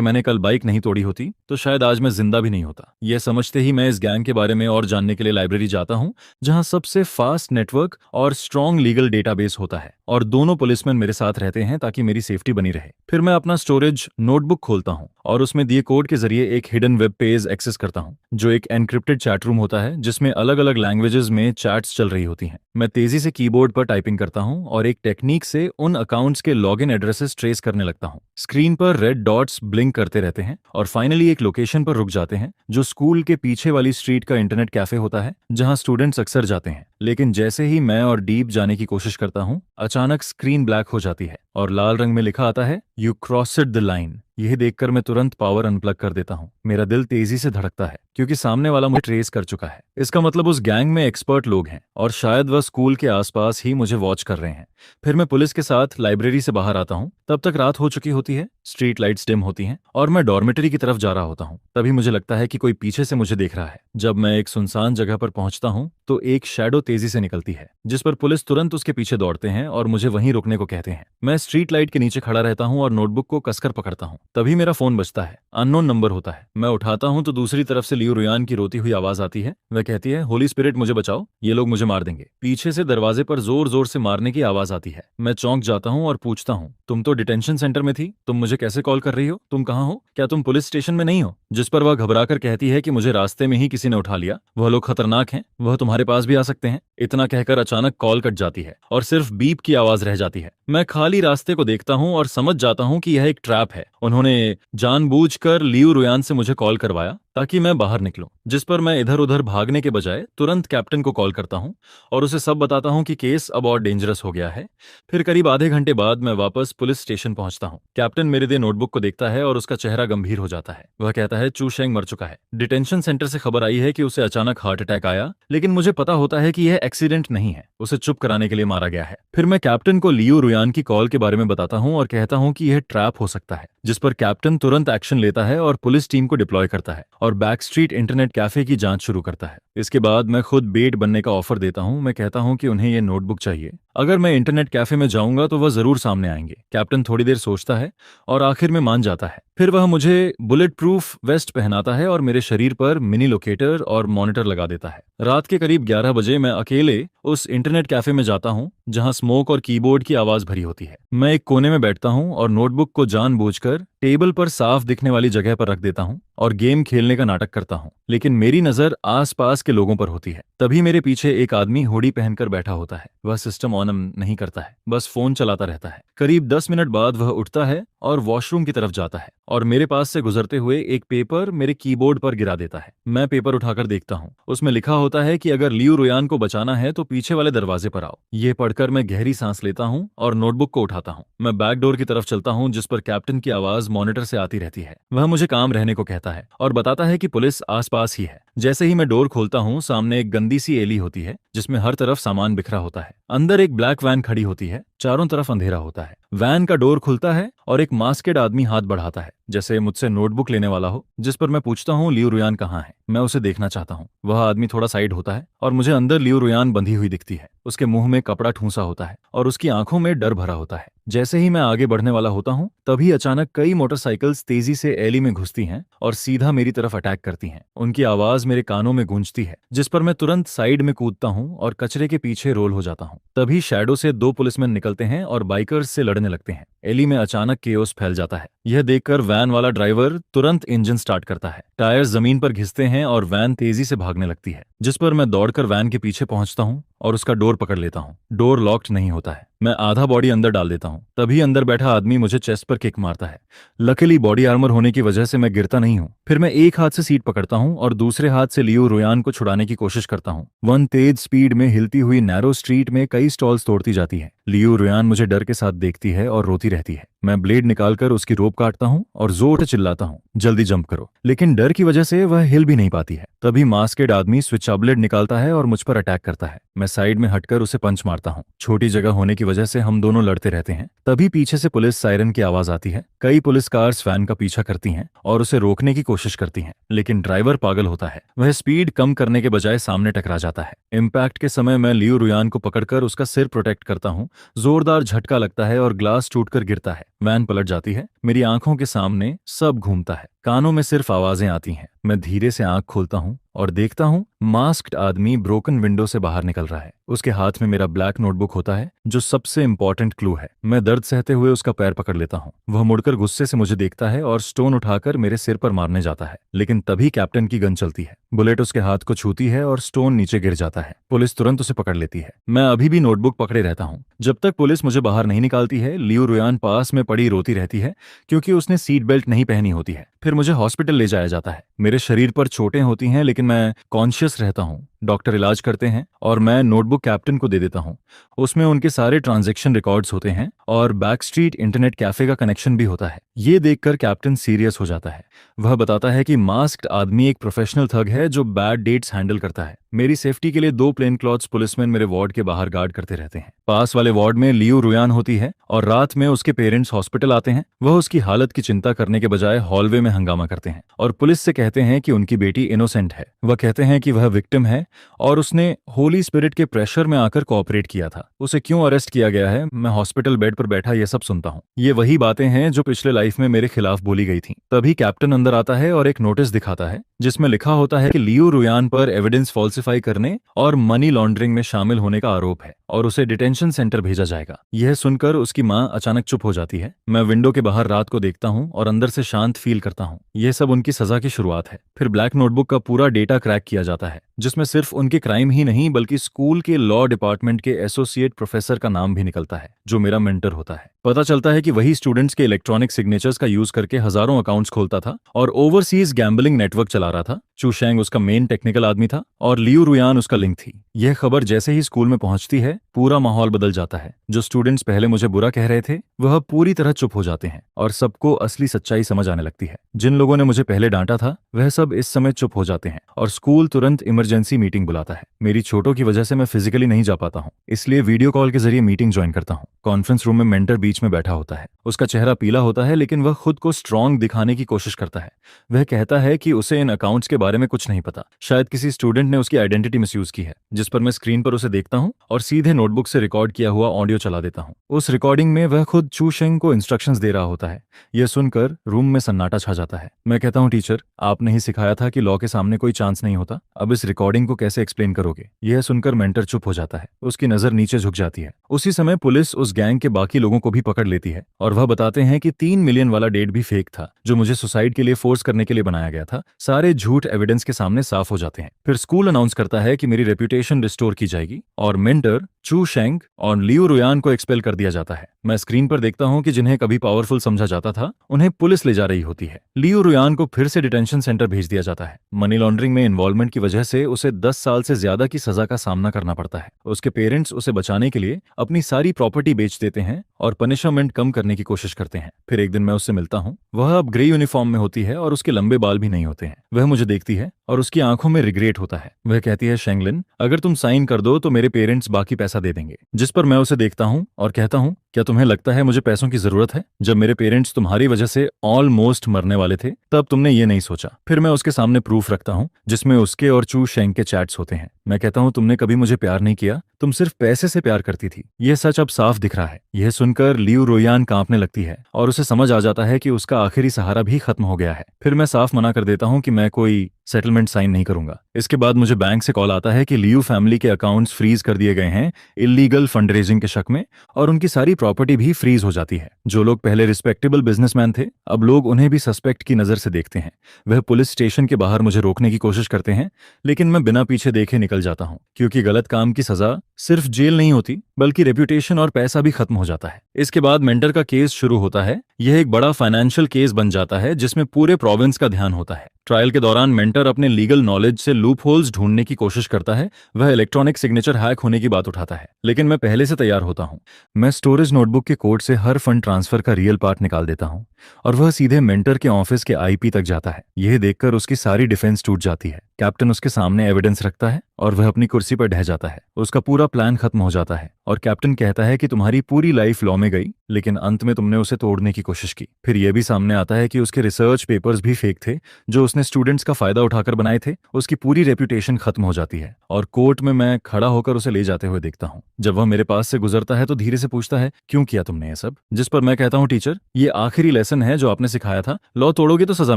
मैंने कल बाइक नहीं तोड़ी होती तो शायद आज मैं जिंदा भी नहीं होता। यह समझते ही मैं इस गैंग के बारे में और जानने के लिए लाइब्रेरी जाता हूँ जहां सबसे फास्ट नेटवर्क और स्ट्रॉन्ग लीगल डेटाबेस होता है, और दोनों पुलिसमैन मेरे साथ रहते हैं ताकि मेरी सेफ्टी बनी रहे। फिर मैं अपना स्टोरेज नोटबुक खोलता हूँ और उसमें दिए कोड के जरिए एक हिडन वेब पेज एक्सेस करता हूँ जो एक एनक्रिप्टेड चैट रूम होता है जिसमें अलग अलग लैंग्वेजेस में चैट्स चल रही होती हैं। मैं तेजी से कीबोर्ड पर टाइपिंग करता हूँ और एक टेक्निक से उन अकाउंट्स के लॉगिन एड्रेसेस ट्रेस करने लगता हूँ। स्क्रीन पर रेड डॉट्स ब्लिंक करते रहते हैं और फाइनली एक लोकेशन पर रुक जाते हैं जो स्कूल के पीछे वाली स्ट्रीट का इंटरनेट कैफे होता है जहां स्टूडेंट्स अक्सर जाते हैं। लेकिन जैसे ही मैं और डीप जाने की कोशिश करता हूँ, अचानक स्क्रीन ब्लैक हो जाती है और लाल रंग में लिखा आता है, यू क्रॉस्ड द लाइन। यह देखकर मैं तुरंत पावर अनप्लग कर देता हूँ। मेरा दिल तेजी से धड़कता है क्योंकि सामने वाला मुझे ट्रेस कर चुका है। इसका मतलब उस गैंग में एक्सपर्ट लोग हैं और शायद वह स्कूल के आसपास ही मुझे वॉच कर रहे हैं। फिर मैं पुलिस के साथ लाइब्रेरी से बाहर आता हूँ। तब तक रात हो चुकी होती है, स्ट्रीट लाइट्स डिम होती हैं और मैं डॉर्मेटरी की तरफ जा रहा होता हूँ। तभी मुझे लगता है कि कोई पीछे से मुझे देख रहा है। जब मैं एक सुनसान जगह पर पहुंचता हूँ तो एक शैडो तेजी से निकलती है, जिस पर पुलिस तुरंत उसके पीछे दौड़ते हैं और मुझे वहीं रुकने को कहते हैं। मैं स्ट्रीट लाइट के नीचे खड़ा रहता हूँ और नोटबुक को कसकर पकड़ता हूँ। तभी मेरा फोन बजता है। अननोन नंबर होता है। मैं उठाता हूँ तो दूसरी तरफ से लियू रुयान की रोती हुई आवाज आती है। वह कहती है, होली स्पिरिट मुझे बचाओ, ये लोग मुझे मार देंगे। पीछे से दरवाजे पर जोर जोर से मारने की आवाज आती है। मैं चौंक जाता हूँ और पूछता हूँ, तुम तो डिटेंशन सेंटर में थी, तुम मुझे कैसे कॉल कर रही हो? तुम कहाँ हो? क्या तुम पुलिस स्टेशन में नहीं हो? जिस पर वह घबराकर कहती है कि मुझे रास्ते में ही किसी ने उठा लिया, वह लोग खतरनाक हैं, वह तुम्हारे पास भी आ सकते हैं। इतना कहकर अचानक कॉल कट जाती है और सिर्फ बीप की आवाज रह जाती है। मैं खाली रास्ते को देखता हूँ और समझ जाता हूँ कि यह एक ट्रैप है। उन्होंने जानबूझकर लियू रुयान से मुझे कॉल करवाया ताकि मैं बाहर निकलूं। जिस पर मैं इधर उधर भागने के बजाय तुरंत कैप्टन को कॉल करता हूं और उसे सब बताता हूं कि केस अब और डेंजरस हो गया है। फिर करीब आधे घंटे बाद मैं वापस पुलिस स्टेशन पहुंचता हूं। कैप्टन मेरे दे नोटबुक को देखता है और उसका चेहरा गंभीर हो जाता है। वह कहता है, चू शेंग मर चुका है। डिटेंशन सेंटर से खबर आई है कि उसे अचानक हार्ट अटैक आया, लेकिन मुझे पता होता है कि यह एक्सीडेंट नहीं है, उसे चुप कराने के लिए मारा गया है। फिर मैं कैप्टन को लियू रुयान की कॉल के बारे में बताता हूं और कहता हूं कि यह ट्रैप हो सकता है, जिस पर कैप्टन तुरंत एक्शन लेता है और पुलिस टीम को डिप्लॉय करता है और बैक स्ट्रीट इंटरनेट कैफे की जांच शुरू करता है। इसके बाद मैं खुद बेट बनने का ऑफर देता हूं। मैं कहता हूं कि उन्हें यह नोटबुक चाहिए। अगर मैं इंटरनेट कैफे में जाऊंगा तो वह जरूर सामने आएंगे। कैप्टन थोड़ी देर सोचता है और आखिर में मान जाता है। फिर वह मुझे बुलेट प्रूफ वेस्ट पहनाता है और मेरे शरीर पर मिनी लोकेटर और मॉनिटर लगा देता है। रात के करीब 11 बजे मैं अकेले उस इंटरनेट कैफे में जाता हूं जहां स्मोक और कीबोर्ड की आवाज भरी होती है। मैं एक कोने में बैठता हूं और नोटबुक को जानबूझकर टेबल पर साफ दिखने वाली जगह पर रख देता हूं और गेम खेलने का नाटक करता हूं। लेकिन मेरी नजर आसपास के लोगों पर होती है। तभी मेरे पीछे एक आदमी हुडी पहनकर बैठा होता है। वह सिस्टम ऑन नहीं करता है, बस फोन चलाता रहता है। करीब 10 मिनट बाद वह उठता है और वॉशरूम की तरफ जाता है और मेरे पास से गुजरते हुए एक पेपर मेरे कीबोर्ड पर गिरा देता है। मैं पेपर उठाकर देखता हूँ। उसमें लिखा होता है कि अगर लियू रुयान को बचाना है तो पीछे वाले दरवाजे पर आओ। ये पढ़कर मैं गहरी सांस लेता हूँ और नोटबुक को उठाता हूँ। मैं बैक डोर की तरफ चलता हूँ, जिस पर कैप्टन की आवाज मॉनिटर से आती रहती है। वह मुझे काम रहने को कहता है और बताता है कि पुलिस आसपास ही है। जैसे ही मैं डोर खोलता हूँ, सामने एक गंदी सी एली होती है जिसमें हर तरफ सामान बिखरा होता है। अंदर एक ब्लैक वैन खड़ी होती है। चारों तरफ अंधेरा होता है। वैन का डोर खुलता है और एक मास्केड आदमी हाथ बढ़ाता है, जैसे मुझसे नोटबुक लेने वाला हो। जिस पर मैं पूछता हूँ, लियू रुयान कहाँ है? मैं उसे देखना चाहता हूँ। वह आदमी थोड़ा साइड होता है और मुझे अंदर लियू रुयान बंधी हुई दिखती है। उसके मुंह में कपड़ा ठूंसा होता है और उसकी आंखों में डर भरा होता है। जैसे ही मैं आगे बढ़ने वाला होता हूँ, तभी अचानक कई मोटरसाइकिल्स तेजी से एली में घुसती हैं और सीधा मेरी तरफ अटैक करती हैं। उनकी आवाज मेरे कानों में गूंजती है, जिस पर मैं तुरंत साइड में कूदता हूँ और कचरे के पीछे रोल हो जाता हूँ। तभी शैडो से 2 पुलिसमैन निकलते हैं और बाइकर्स से लड़ने लगते हैं। एली में अचानक केओस फैल जाता है। यह देखकर वैन वाला ड्राइवर तुरंत इंजन स्टार्ट करता है। टायर्स जमीन पर घिसते हैं और वैन तेजी से भागने लगती है, जिस पर मैं दौड़कर वैन के पीछे पहुंचता हूं और उसका डोर पकड़ लेता हूं। डोर लॉक्ड नहीं होता है। मैं आधा बॉडी अंदर डाल देता हूं। तभी अंदर बैठा आदमी मुझे चेस्ट पर किक मारता है। लकीली बॉडी आर्मर होने की वजह से मैं गिरता नहीं हूं। फिर मैं एक हाथ से सीट पकड़ता हूं और दूसरे हाथ से लियू रुयान को छुड़ाने की कोशिश करता हूं। वन तेज स्पीड में हिलती हुई नैरो स्ट्रीट में कई स्टॉल्स तोड़ती जाती है। लियू रुयान मुझे डर के साथ देखती है और रोती रहती है। मैं ब्लेड निकालकर उसकी रोप काटता हूं और जोर से चिल्लाता हूं, जल्दी जंप करो। लेकिन डर की वजह से वह हिल भी नहीं पाती है। तभी मास्केड आदमी स्विचा ब्लेड निकालता है और मुझ पर अटैक करता है। मैं साइड में हटकर उसे पंच मारता हूं। छोटी जगह होने की वजह से हम दोनों लड़ते रहते हैं। तभी पीछे से पुलिस सायरन की आवाज आती है। कई पुलिस कार्स वैन का पीछा करती हैं और उसे रोकने की कोशिश करती हैं, लेकिन ड्राइवर पागल होता है। वह स्पीड कम करने के बजाय सामने टकरा जाता है। इम्पैक्ट के समय मैं लियू रुयान को पकड़कर उसका सिर प्रोटेक्ट करता हूं। जोरदार झटका लगता है और ग्लास टूटकर गिरता है। वैन पलट जाती है। मेरी आंखों के सामने सब घूमता है। कानों में सिर्फ आवाजें आती हैं। मैं धीरे से आंख खोलता हूं और देखता हूं मास्क्ड आदमी ब्रोकन विंडो से बाहर निकल रहा है। उसके हाथ में मेरा ब्लैक नोटबुक होता है, जो सबसे इंपॉर्टेंट क्लू है। मैं दर्द सहते हुए उसका पैर पकड़ लेता हूं। वह मुड़कर गुस्से से मुझे देखता है और स्टोन उठाकर मेरे सिर पर मारने जाता है, लेकिन तभी कैप्टन की गन चलती है। बुलेट उसके हाथ को छूती है और स्टोन नीचे गिर जाता है। पुलिस तुरंत उसे पकड़ लेती है। मैं अभी भी नोटबुक पकड़े रहता हूं। जब तक पुलिस मुझे बाहर नहीं निकालती है, लियू रुयान पास में पड़ी रोती रहती है क्योंकि उसने सीट बेल्ट नहीं पहनी होती है। फिर मुझे हॉस्पिटल ले जाया जाता है। मेरे शरीर पर चोटें होती हैं, लेकिन मैं कॉन्शियस रहता हूँ। डॉक्टर इलाज करते हैं और मैं नोटबुक कैप्टन को दे देता हूँ। उसमें उनके सारे ट्रांजैक्शन रिकॉर्ड्स होते हैं और बैक स्ट्रीट इंटरनेट कैफे का कनेक्शन भी होता है। ये देखकर कैप्टन सीरियस हो जाता है। वह बताता है कि मास्क्ड आदमी एक प्रोफेशनल थग है जो बैड डेट्स हैंडल करता है। मेरी सेफ्टी के लिए 2 प्लेन क्लॉथ्स पुलिसमैन मेरे वार्ड के बाहर गार्ड करते रहते हैं। पास वाले वार्ड में लियू रुयान होती है और रात में उसके पेरेंट्स हॉस्पिटल आते हैं। वह उसकी हालत की चिंता करने के बजाय हॉलवे में हंगामा करते हैं और पुलिस से कहते हैं कि उनकी बेटी इनोसेंट है। वह कहते हैं कि वह विक्टिम है और उसने होली स्पिरिट के प्रेशर में आकर कोऑपरेट किया था। उसे क्यों अरेस्ट किया गया है, मैं हॉस्पिटल बेड पर बैठा ये सब सुनता हूँ। ये वही बातें हैं जो पिछले लाइफ में मेरे खिलाफ बोली गई थी। तभी कैप्टन अंदर आता है और एक नोटिस दिखाता है जिसमें लिखा होता है कि लियू रुयान पर एविडेंस फॉल्सिफाई करने और मनी लॉन्ड्रिंग में शामिल होने का आरोप है और उसे डिटेंशन सेंटर भेजा जाएगा। यह सुनकर उसकी माँ अचानक चुप हो जाती है। मैं विंडो के बाहर रात को देखता हूँ और अंदर से शांत फील करता हूँ। यह सब उनकी सजा की शुरुआत है। फिर ब्लैक नोटबुक का पूरा डेटा क्रैक किया जाता है जिसमें सिर्फ उनके क्राइम ही नहीं बल्कि स्कूल के लॉ डिपार्टमेंट के एसोसिएट प्रोफेसर का नाम भी निकलता है जो मेरा मेंटर होता है। पता चलता है कि वही स्टूडेंट्स के इलेक्ट्रॉनिक सिग्नेचर्स का यूज करके हजारों अकाउंट्स खोलता था और ओवरसीज गैम्बलिंग नेटवर्क चला रहा था। चू शेंग उसका मेन टेक्निकल आदमी था और लियू रुयान उसका लिंक थी। यह खबर जैसे ही स्कूल में पहुंचती है पूरा माहौल बदल जाता है। जो स्टूडेंट्स पहले मुझे बुरा कह रहे थे वह पूरी तरह चुप हो जाते हैं और सबको असली सच्चाई समझ आने लगती है। जिन लोगों ने मुझे पहले डांटा था वह सब इस समय चुप हो जाते हैं और स्कूल तुरंत इमरजेंसी मीटिंग बुलाता है। मेरी चोटों की वजह से मैं फिजिकली नहीं जा पाता हूँ, इसलिए वीडियो कॉल के जरिए मीटिंग ज्वाइन करता हूँ। कॉन्फ्रेंस रूम में मेंटर बीच में बैठा होता है। उसका चेहरा पीला होता है लेकिन वह खुद को स्ट्रांग दिखाने की कोशिश करता है। वह कहता है कि उसे इन अकाउंट्स के बारे में कुछ नहीं पता, शायद किसी स्टूडेंट ने उसकी आइडेंटिटी मिसयूज की है। जिस पर मैं स्क्रीन पर उसे देखता हूँ और सीधे नोटबुक से रिकॉर्ड किया हुआ ऑडियो चला देता हूँ। उस रिकॉर्डिंग में वह खुद चू शेंग को इंस्ट्रक्शंस दे रहा होता है। यह सुनकर रूम में सन्नाटा छा जाता है। मैं कहता हूँ टीचर, आपने ही सिखाया था कि लॉ के सामने कोई चांस नहीं होता, अब इस रिकॉर्डिंग को कैसे एक्सप्लेन करोगे? यह सुनकर मेंटर चुप हो जाता है। उसकी नजर नीचे झुक जाती है। उसी समय पुलिस उस गैंग के बाकी लोगों को भी पकड़ लेती है और वह बताते हैं कि 3 मिलियन वाला डेट भी फेक था जो मुझे सुसाइड के लिए फोर्स करने के लिए बनाया गया था। सारे झूठ एविडेंस के सामने साफ हो जाते हैं। फिर स्कूल अनाउंस करता है कि मेरी रेपुटेशन रिस्टोर की जाएगी और मेंटर चू शेंग और लियू रुयान को एक्सपेल कर दिया जाता है। मैं स्क्रीन पर देखता हूं कि जिन्हें कभी पावरफुल समझा जाता था उन्हें पुलिस ले जा रही होती है। लियू रुयान को फिर से डिटेंशन सेंटर भेज दिया जाता है। मनी लॉन्ड्रिंग में इन्वॉल्वमेंट की वजह से उसे 10 साल से ज्यादा की सजा का सामना करना पड़ता है। उसके पेरेंट्स उसे बचाने के लिए अपनी सारी प्रॉपर्टी बेच देते हैं और पनिशमेंट कम करने की कोशिश करते हैं। फिर एक दिन मैं उससे मिलता हूँ। वह अब ग्रे यूनिफॉर्म में होती है और उसके लंबे बाल भी नहीं होते हैं। वह मुझे देखती है और उसकी आंखों में रिग्रेट होता है। वह कहती है, शेंगलिन, अगर तुम साइन कर दो तो मेरे पेरेंट्स बाकी पैसा दे देंगे। जिस पर मैं उसे देखता हूँ और कहता हूँ, क्या तुम्हें लगता है मुझे पैसों की जरूरत है? जब मेरे पेरेंट्स तुम्हारी वजह से ऑलमोस्ट मरने वाले थे तब तुमने ये नहीं सोचा। फिर मैं उसके सामने प्रूफ रखता हूँ जिसमें उसके और चू शेंग के चैट्स होते हैं। मैं कहता हूँ, तुमने कभी मुझे प्यार नहीं किया, तुम सिर्फ पैसे से प्यार करती थी। यह सच अब साफ दिख रहा है। यह सुनकर लियू रुयान कांपने लगती है और उसे समझ आ जाता है कि उसका आखिरी सहारा भी खत्म हो गया है। फिर मैं साफ मना कर देता हूँ कि मैं कोई सेटलमेंट साइन नहीं करूंगा। इसके बाद मुझे बैंक से कॉल आता है कि लियू फैमिली के अकाउंट्स फ्रीज कर दिए गए हैं इलीगल फंड रेजिंग के शक में और उनकी सारी प्रॉपर्टी भी फ्रीज हो जाती है। जो लोग पहले रिस्पेक्टेबल बिजनेसमैन थे अब लोग उन्हें भी सस्पेक्ट की नजर से देखते हैं। वह पुलिस स्टेशन के बाहर मुझे रोकने की कोशिश करते हैं लेकिन मैं बिना पीछे देखे निकल जाता हूँ क्योंकि गलत काम की सजा सिर्फ जेल नहीं होती बल्कि रेप्यूटेशन और पैसा भी खत्म हो जाता है। इसके बाद मेंटर का केस शुरू होता है। यह एक बड़ा फाइनेंशियल केस बन जाता है जिसमें पूरे प्रोविंस का ध्यान होता है। ट्रायल के दौरान मेंटर अपने लीगल नॉलेज से लूप होल्स ढूंढने की कोशिश करता है। वह इलेक्ट्रॉनिक सिग्नेचर हैक होने की बात उठाता है लेकिन मैं पहले से तैयार होता हूँ। मैं स्टोरेज नोटबुक के कोड से हर फंड ट्रांसफर का रियल पार्ट निकाल देता हूँ और वह सीधे मेंटर के ऑफिस के आईपी तक जाता है। यह देखकर उसकी सारी डिफेंस टूट जाती है। कैप्टन उसके सामने एविडेंस रखता है और वह अपनी कुर्सी पर ढह जाता है। उसका पूरा प्लान खत्म हो जाता है और कैप्टन कहता है कि तुम्हारी पूरी लाइफ लॉ में गई लेकिन अंत में तुमने उसे तोड़ने की कोशिश की। फिर यह भी सामने आता है कि उसके रिसर्च पेपर्स भी फेक थे जो उसने स्टूडेंट्स का फायदा उठाकर बनाए थे। उसकी पूरी रेप्यूटेशन खत्म हो जाती है और कोर्ट में मैं खड़ा होकर उसे ले जाते हुए देखता हूँ। जब वह मेरे पास से गुजरता है तो धीरे से पूछता है, क्यों किया तुमने ये सब? जिस पर मैं कहता हूँ, टीचर, ये आखिरी लेसन है जो आपने सिखाया था। लॉ तोड़ोगे तो सजा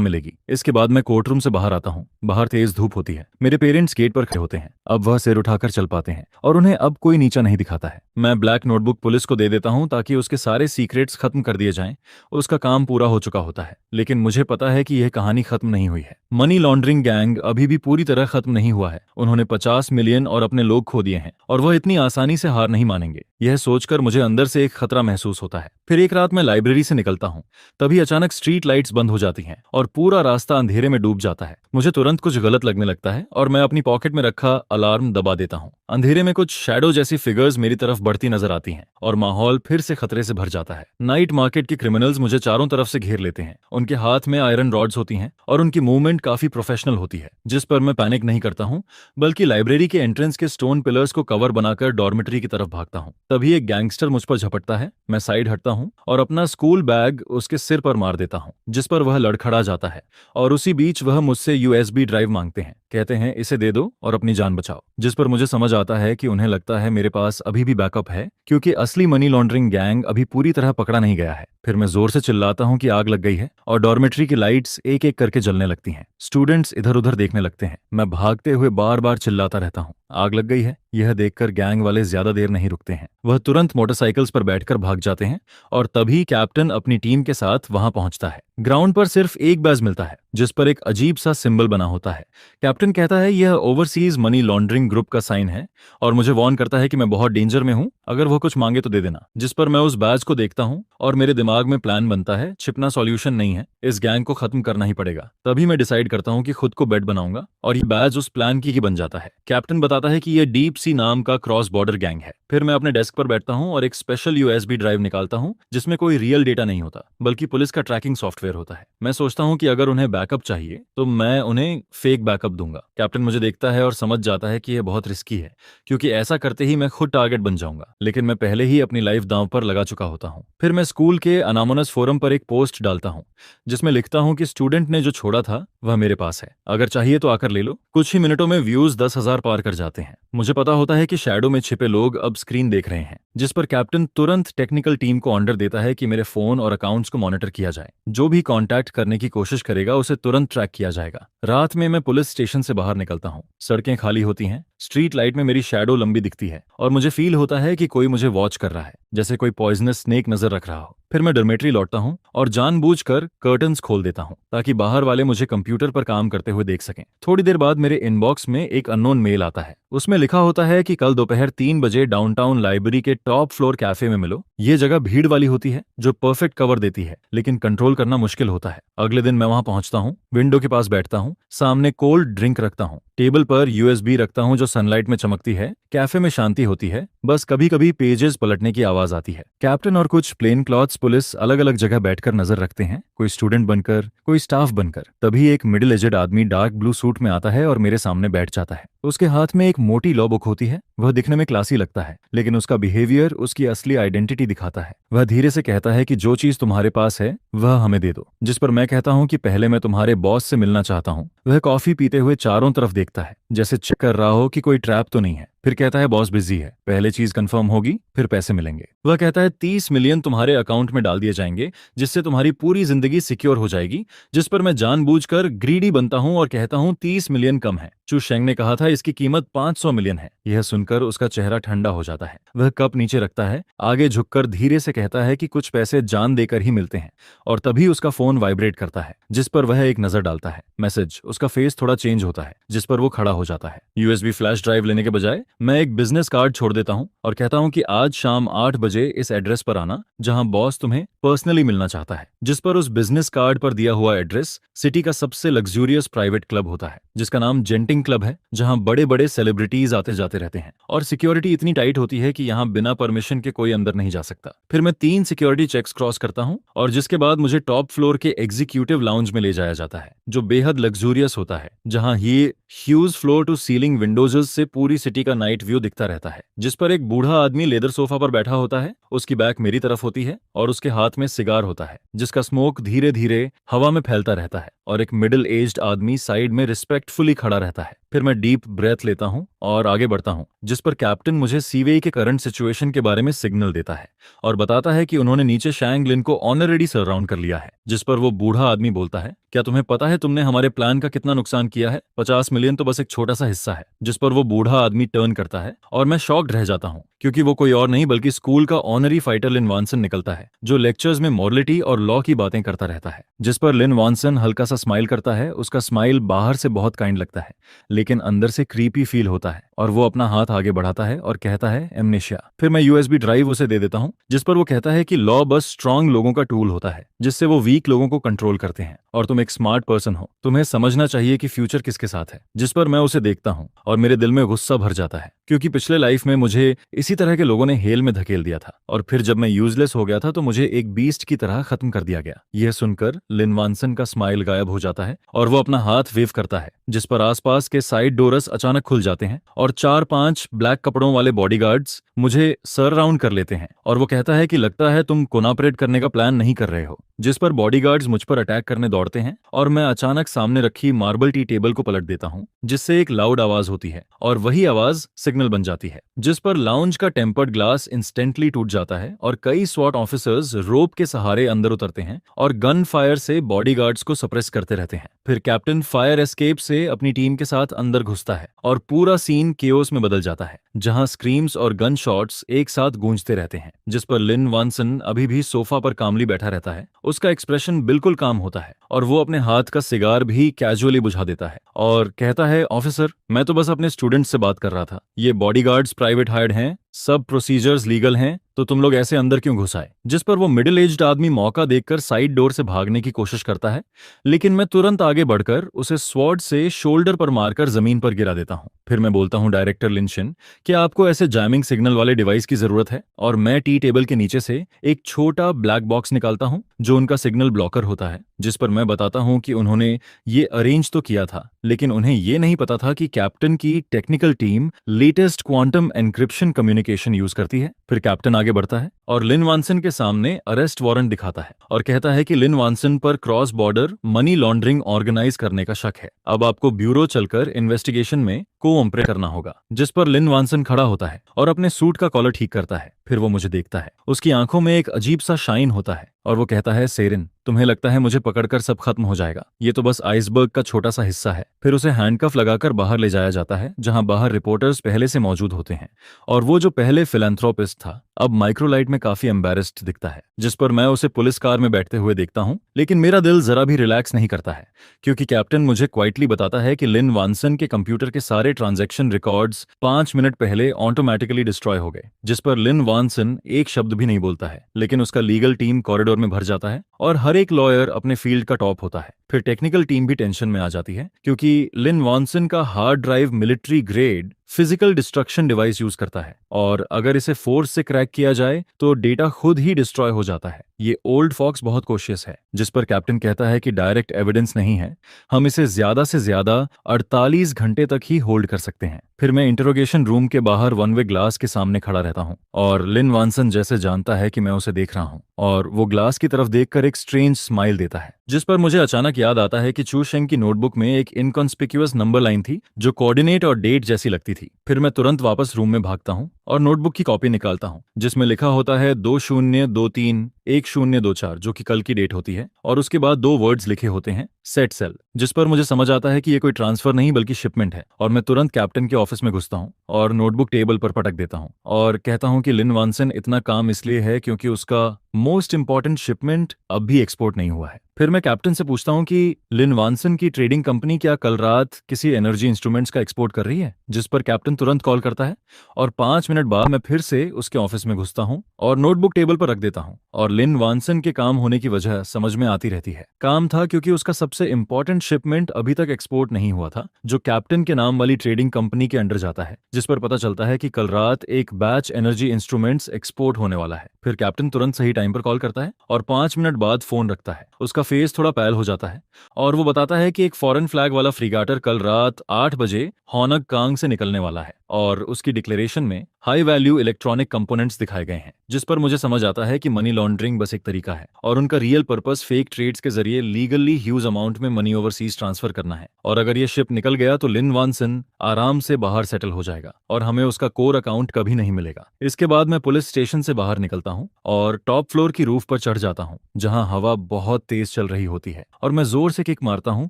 मिलेगी। इसके बाद मैं कोर्ट रूम से बाहर आता हूँ। बाहर तेज धूप होती है। मेरे पेरेंट्स गेट पर खड़े होते हैं। अब वह सिर उठाकर चल पाते हैं और उन्हें अब कोई नीचा नहीं दिखाता है। मैं ब्लैक नोटबुक पुलिस को दे देता हूँ ताकि उसके सारे सारे सीक्रेट्स खत्म कर दिए जाएं, उसका काम पूरा हो चुका होता है। लेकिन मुझे पता है कि यह कहानी खत्म नहीं हुई है। मनी लॉन्ड्रिंग गैंग अभी भी पूरी तरह खत्म नहीं हुआ है। उन्होंने 50 मिलियन और अपने लोग खो दिए हैं और वह इतनी आसानी से हार नहीं मानेंगे। यह सोचकर मुझे अंदर से एक खतरा महसूस होता है। फिर एक रात मैं लाइब्रेरी से निकलता हूँ, तभी अचानक स्ट्रीट लाइट्स बंद हो जाती हैं और पूरा रास्ता अंधेरे में डूब जाता है। मुझे तुरंत कुछ गलत लगने लगता है और मैं अपनी पॉकेट में रखा अलार्म दबा देता हूँ। अंधेरे में कुछ शैडो जैसी फिगर्स मेरी तरफ बढ़ती नजर आती हैं और माहौल फिर से खतरे से भर जाता है। नाइट मार्केट के क्रिमिनल्स मुझे चारों तरफ से घेर लेते हैं। उनके हाथ में आयरन रॉड्स होती हैं और उनकी मूवमेंट काफी प्रोफेशनल होती है, जिस पर मैं पैनिक नहीं करता हूँ, बल्कि लाइब्रेरी के एंट्रेंस के स्टोन पिलर्स को कवर बनाकर डॉर्मेट्री की तरफ भागता हूँ। तभी एक गैंगस्टर मुझ पर झपटता है। मैं साइड हटता हूँ और अपना स्कूल बैग उसके सिर पर मार देता हूँ, जिस पर वह लड़खड़ा जाता है और उसी बीच वह मुझसे यूएसबी ड्राइव मांगते हैं। कहते हैं इसे दे दो और अपनी जान बचाओ, जिस पर मुझे समझ आता है कि उन्हें लगता है मेरे पास अभी भी बैकअप है, क्योंकि असली मनी लॉन्ड्रिंग गैंग अभी पूरी तरह पकड़ा नहीं गया है। फिर मैं जोर से चिल्लाता हूँ कि आग लग गई है और डॉर्मेट्री की लाइट्स एक एक करके जलने लगती हैं। स्टूडेंट्स इधर उधर देखने लगते हैं। मैं भागते हुए बार बार चिल्लाता रहता हूँ, आग लग गई है। यह देखकर गैंग वाले ज्यादा देर नहीं रुकते हैं। वह तुरंत मोटरसाइकिल्स पर बैठकर भाग जाते हैं और तभी कैप्टन अपनी टीम के साथ वहां पहुंचता है। ग्राउंड पर सिर्फ एक बैज मिलता है, जिस पर एक अजीब सा सिंबल बना होता है। कैप्टन कहता है यह ओवरसीज मनी लॉन्ड्रिंग ग्रुप का साइन है और मुझे वार्न करता है कि मैं बहुत डेंजर में हूं, अगर वो कुछ मांगे तो दे देना। जिस पर मैं उस बैज को देखता हूं और मेरे दिमाग में प्लान बनता है, छिपना सॉल्यूशन नहीं है, इस गैंग को खत्म करना ही पड़ेगा। तभी मैं डिसाइड करता हूं कि खुद को बेड बनाऊंगा और ये बैज उस प्लान की ही बन जाता है। कैप्टन बताता है कि यह डीप सी नाम का क्रॉस बॉर्डर गैंग है। फिर मैं अपने डेस्क पर बैठता हूं और एक स्पेशल यूएसबी ड्राइव निकालता हूं, जिसमें कोई रियल डेटा नहीं होता, बल्कि पुलिस का ट्रैकिंग सॉफ्टवेयर होता है। मैं सोचता हूं कि अगर उन्हें बैकअप चाहिए तो मैं उन्हें फेक बैकअप दूंगा। कैप्टन मुझे देखता है और समझ जाता है कि यह बहुत रिस्की है, क्योंकि ऐसा करते ही मैं खुद टारगेट बन जाऊंगा। लेकिन मैं पहले ही अपनी लाइफ दांव पर लगा चुका होता हूं। फिर मैं स्कूल के अनामोनस फोरम पर एक पोस्ट डालता हूं, जिसमें लिखता हूं कि स्टूडेंट ने जो छोड़ा था वह मेरे पास है, अगर चाहिए तो आकर ले लो। कुछ ही मिनटों में व्यूज 10,000 पार कर जाते हैं। मुझे पता होता है कि शैडो में छिपे लोग अब स्क्रीन देख रहे हैं, जिस पर कैप्टन तुरंत टेक्निकल टीम को ऑर्डर देता है कि मेरे फोन और अकाउंट्स को मॉनिटर किया जाए। जो भी कांटेक्ट करने की कोशिश करेगा उसे तुरंत ट्रैक किया जाएगा। रात में मैं पुलिस स्टेशन से बाहर निकलता हूँ। सड़कें खाली होती हैं, स्ट्रीट लाइट में मेरी शैडो लंबी दिखती है और मुझे फील होता है कि कोई मुझे वॉच कर रहा है, जैसे कोई पॉइजनस स्नेक नजर रख रहा हो। फिर मैं डॉर्मेट्री लौटता हूँ और जानबूझकर कर्टन्स खोल देता हूँ, ताकि बाहर वाले मुझे कंप्यूटर पर काम करते हुए देख सकें। थोड़ी देर बाद मेरे इनबॉक्स में एक अननोन मेल आता है। उसमें लिखा होता है कि कल दोपहर 3 बजे डाउनटाउन लाइब्रेरी के टॉप फ्लोर कैफे में मिलो। ये जगह भीड़ वाली होती है, जो परफेक्ट कवर देती है, लेकिन कंट्रोल करना मुश्किल होता है। अगले दिन मैं वहां पहुंचता हूँ, विंडो के पास बैठता हूँ, सामने कोल्ड ड्रिंक रखता हूँ, टेबल पर यूएसबी रखता हूँ जो सनलाइट में चमकती है। कैफे में शांति होती है, बस कभी कभी पेजेस पलटने की आवाज आती है। कैप्टन और कुछ प्लेन क्लॉथ्स पुलिस अलग अलग जगह बैठकर नजर रखते हैं, कोई स्टूडेंट बनकर, कोई स्टाफ बनकर। तभी एक मिडिल एजेड आदमी डार्क ब्लू सूट में आता है और मेरे सामने बैठ जाता है। उसके हाथ में एक मोटी लॉ बुक होती है। वह दिखने में क्लासी लगता है, लेकिन उसका बिहेवियर उसकी असली आइडेंटिटी दिखाता है। वह धीरे से कहता है कि जो चीज तुम्हारे पास है वह हमें दे दो। जिस पर मैं कहता हूँ कि पहले मैं तुम्हारे बॉस से मिलना चाहता हूँ। वह कॉफी पीते हुए चारों तरफ देखता है, जैसे चेक कर रहा हो कि कोई ट्रैप तो नहीं है। फिर कहता है बॉस बिजी है, पहले चीज कंफर्म होगी फिर पैसे मिलेंगे। वह कहता है 30 मिलियन तुम्हारे अकाउंट में डाल दिए जाएंगे, जिससे तुम्हारी पूरी जिंदगी सिक्योर हो जाएगी। जिस पर मैं जानबूझकर ग्रीडी बनता हूं और कहता हूं 30 मिलियन कम है। चू शेंग ने कहा था इसकी कीमत 500 मिलियन है। यह सुनकर उसका चेहरा ठंडा हो जाता है। वह कप नीचे रखता है, आगे झुककर धीरे से कहता है कि कुछ पैसे जान देकर ही मिलते हैं। और तभी उसका फोन वाइब्रेट करता है, जिस पर वह एक नजर डालता है। मैसेज। उसका फेस थोड़ा चेंज होता है, जिस पर वो खड़ा हो जाता है। यूएसबी फ्लैश ड्राइव लेने के बजाय मैं एक बिजनेस कार्ड छोड़ देता हूं और कहता हूं कि आज शाम 8 बजे इस एड्रेस पर आना, जहां बॉस तुम्हें पर्सनली मिलना चाहता है। जिस पर उस बिजनेस कार्ड पर दिया हुआ एड्रेस सिटी का सबसे लग्जूरियस प्राइवेट क्लब होता है, जिसका नाम जेंटिंग क्लब है, जहां बड़े बड़े सेलिब्रिटीज आते जाते रहते हैं और सिक्योरिटी इतनी टाइट होती है कि यहां बिना परमिशन के कोई अंदर नहीं जा सकता। फिर मैं 3 सिक्योरिटी चेक्स क्रॉस करता हूं और जिसके बाद मुझे टॉप फ्लोर के एग्जीक्यूटिव लाउंज में ले जाया जाता है, जो बेहद लग्जूरियस होता है, जहां ये ह्यूज फ्लोर टू सीलिंग विंडोजेस से पूरी सिटी का नाइट व्यू दिखता रहता है। जिस पर एक बूढ़ा आदमी लेदर सोफा पर बैठा होता है, उसकी बैक मेरी तरफ होती है और उसके हाथ में सिगार होता है, जिसका स्मोक धीरे धीरे हवा में फैलता रहता है और एक मिडिल एज्ड आदमी साइड में रिस्पेक्टफुली खड़ा रहता है। फिर मैं डीप ब्रेथ लेता हूँ और आगे बढ़ता हूँ, जिस पर कैप्टन मुझे सीवे के करंट सिचुएशन के बारे में सिग्नल देता है और बताता है कि उन्होंने नीचे शैंग लिन को ऑलरेडी सराउंड कर लिया है। जिस पर वो बूढ़ा आदमी बोलता है, क्या तुम्हें पता है तुमने हमारे प्लान का कितना नुकसान किया है? 50 मिलियन तो बस एक छोटा सा हिस्सा है। जिस पर वो बूढ़ा आदमी टर्न करता है और मैं शॉक्ड रह जाता हूँ, क्योंकि वो कोई और नहीं बल्कि स्कूल का ऑनरी फाइटर लिन वानसन निकलता है, जो लेक्चर्स में मॉरलिटी और लॉ की बातें करता रहता है। जिस पर लिन वानसन हल्का सा स्माइल करता है। उसका स्माइल बाहर से बहुत काइंड लगता है, लेकिन अंदर से क्रीपी फील होता है, और वो अपना हाथ आगे बढ़ाता है और कहता है, एमनेशिया। फिर मैं यूएसबी ड्राइव उसे दे देता हूँ, जिस पर वो कहता है कि लॉ बस स्ट्रांग लोगों का टूल होता है, जिससे वो वीक लोगों को कंट्रोल करते हैं, और तुम एक स्मार्ट पर्सन हो, तुम्हें समझना चाहिए कि फ्यूचर किसके साथ है। जिस पर मैं उसे देखता हूँ और मेरे दिल में गुस्सा भर जाता है, क्योंकि पिछले लाइफ में मुझे इसी तरह के लोगों ने हेल में धकेल दिया था, और फिर जब मैं यूजलेस हो गया था तो मुझे एक बीस्ट की तरह खत्म कर दिया गया। यह सुनकर लिन वानसन का स्माइल गायब हो जाता है और वो अपना हाथ वेव करता है, जिस पर आसपास के साइड डोरस अचानक खुल जाते हैं और 4-5 ब्लैक कपड़ों वाले बॉडीगार्ड्स मुझे सराउंड कर लेते हैं, और वो कहता है कि लगता है तुम कोनापरेट करने का प्लान नहीं कर रहे हो। जिस पर बॉडीगार्ड्स मुझ पर अटैक करने दौड़ते हैं और मैं अचानक सामने रखी मार्बल टी टेबल को पलट देता हूँ, जिससे एक लाउड आवाज होती है और वही आवाज सिग्नल बन जाती है। जिस पर लाउंज का टेम्पर्ड ग्लास इंस्टेंटली टूट जाता है और कई स्वॉट ऑफिसर्स रोप के सहारे अंदर उतरते हैं और गन फायर से बॉडीगार्ड्स को सप्रेस करते रहते हैं। फिर कैप्टन फायर एस्केप से अपनी टीम के साथ अंदर घुसता है और पूरा सीन केओस में बदल जाता है, जहां स्क्रीम्स और गन शॉट्स एक साथ गूंजते रहते हैं। जिस पर लिन वानसन अभी भी सोफा पर कामली बैठा रहता है। उसका एक्सप्रेशन बिल्कुल काम होता है और वो अपने हाथ का सिगार भी कैजुअली बुझा देता है और कहता है, ऑफिसर, मैं तो बस अपने स्टूडेंट से बात कर रहा था। ये बॉडीगार्ड्स प्राइवेट हायर्ड हैं, सब प्रोसीजर्स लीगल हैं, तो तुम लोग ऐसे अंदर क्यों घुस आए? जिस पर वो मिडिल एज्ड आदमी मौका देखकर साइड डोर से भागने की कोशिश करता है, लेकिन मैं तुरंत आगे बढ़कर उसे स्वॉर्ड से शोल्डर पर मारकर जमीन पर गिरा देता हूं। फिर मैं बोलता हूं, डायरेक्टर लिंशन, क्या आपको ऐसे जैमिंग सिग्नल वाले डिवाइस की जरूरत है? और मैं टी टेबल के नीचे से एक छोटा ब्लैक बॉक्स निकालता हूं, जो उनका सिग्नल ब्लॉकर होता है। जिस पर मैं बताता हूं कि उन्होंने ये अरेंज तो किया था, लेकिन उन्हें ये नहीं पता था कि कैप्टन की technical team latest quantum encryption communication use करती है। फिर कैप्टन आगे बढ़ता है और लिन वानसन के सामने अरेस्ट वारंट दिखाता है और कहता है कि लिन वानसन पर cross border money laundering organise करने का शक है। अब आपको ब्यूरो चलकर इन्वेस्टिगेशन में कोऑपरेट करना होगा। जिस पर लिन वानसन खड़ा होता है और अपने सूट का कॉलर ठीक करता है। फिर वो मुझे देखता है, उसकी आंखों में एक अजीब सा शाइन होता है और वो कहता है, सेरिन, तुम्हें लगता है मुझे पकड़कर सब खत्म हो जाएगा? ये तो बस आइसबर्ग का छोटा सा हिस्सा है। फिर उसे हैंडकफ लगाकर बाहर ले जाया जाता है, जहां बाहर रिपोर्टर्स पहले से मौजूद होते हैं, और वो जो पहले फिलैंथ्रोपिस्ट था अब माइक्रोलाइट में काफी एम्बैरेस्ड दिखता है। जिस पर मैं उसे पुलिस कार में बैठते हुए देखता हूं, लेकिन मेरा दिल जरा भी रिलैक्स नहीं करता है, क्योंकि कैप्टन मुझे क्वाइटली बताता है कि लिन वानसन के कंप्यूटर के सारे ट्रांजैक्शन रिकॉर्ड्स 5 मिनट पहले ऑटोमेटिकली डिस्ट्रॉय हो गए। जिस पर लिन वानसन एक शब्द भी नहीं बोलता है, लेकिन उसका लीगल टीम कॉरिडोर में भर जाता है और हर एक लॉयर अपने फील्ड का टॉप होता है। फिर टेक्निकल टीम भी टेंशन में आ जाती है, क्योंकि लिन वानसन का hard drive military grade physical destruction device use करता है, और अगर इसे फोर्स से क्रैक किया जाए तो डेटा खुद ही डिस्ट्रॉय हो जाता है। ये ओल्ड फॉक्स बहुत कोशियस है। जिस पर कैप्टन कहता है कि डायरेक्ट एविडेंस नहीं है, हम इसे ज्यादा से ज्यादा 48 घंटे तक ही होल्ड कर सकते हैं। फिर मैं इंटरोगेशन रूम के बाहर वन वे ग्लास के सामने खड़ा रहता हूँ, और लिन वानसन जैसे जानता है कि मैं उसे देख रहा हूँ, और वो ग्लास की तरफ देखकर एक स्ट्रेंज स्माइल देता है। जिस पर मुझे अचानक याद आता है कि चू शेंग की नोटबुक में एक इनकॉन्स्पिक्यूअस नंबर लाइन थी, जो कोऑर्डिनेट और डेट जैसी लगती थी। फिर मैं तुरंत वापस रूम में भागता हूँ और नोटबुक की कॉपी निकालता हूँ, जिसमें लिखा होता है 2023-1024, जो कि कल की डेट होती है, और उसके बाद 2 वर्ड्स लिखे होते हैं, सेट सेल। जिस पर मुझे समझ आता है कि ये कोई ट्रांसफर नहीं बल्कि शिपमेंट है, और मैं तुरंत कैप्टन के ऑफिस में घुसता हूँ और नोटबुक टेबल पर पटक देता हूँ और कहता हूँ कि लिन वानसन इतना काम इसलिए है क्योंकि उसका मोस्ट इंपॉर्टेंट शिपमेंट अब भी एक्सपोर्ट नहीं हुआ है। फिर मैं कैप्टन से पूछता हूँ कि लिन वानसन की ट्रेडिंग कंपनी क्या कल रात किसी एनर्जी इंस्ट्रूमेंट्स का एक्सपोर्ट कर रही है? जिस पर कैप्टन तुरंत कॉल करता है और 5 मिनट बाद मैं फिर से उसके ऑफिस में घुसता हूँ और नोटबुक टेबल पर रख देता हूँ, और लिन वानसन के काम होने की वजह समझ में आती रहती है। काम था क्योंकि उसका सबसे इंपॉर्टेंट शिपमेंट अभी तक एक्सपोर्ट नहीं हुआ था, जो कैप्टन के नाम वाली ट्रेडिंग कंपनी के अंडर जाता है। जिस पर पता चलता है कि कल रात एक बैच एनर्जी इंस्ट्रूमेंट्स एक्सपोर्ट होने वाला है। फिर कैप्टन तुरंत सही टाइम पर कॉल करता है और 5 मिनट बाद फोन रखता है। उसका फेस थोड़ा पैल हो जाता है और वो बताता है कि एक फॉरेन फ्लैग वाला फ्रीगाटर कल रात 8 बजे हॉनग कांग से निकलने वाला है। और उसकी डिक्लेरेशन में हाई वैल्यू इलेक्ट्रॉनिक कंपोनेंट्स दिखाए गए हैं, जिस पर मुझे समझ आता है कि मनी लॉन्ड्रिंग बस एक तरीका है और उनका रियल पर्पस फेक ट्रेड्स के जरिए लीगली ह्यूज अमाउंट में मनी ओवरसीज ट्रांसफर करना है। और अगर ये शिप निकल गया तो लिन वानसन आराम से बाहर सेटल हो जाएगा और हमें उसका कोर अकाउंट कभी नहीं मिलेगा। इसके बाद मैं पुलिस स्टेशन से बाहर निकलता हूँ और टॉप फ्लोर की रूफ पर चढ़ जाता हूँ, जहाँ हवा बहुत तेज चल रही होती है और मैं जोर से किक मारता हूँ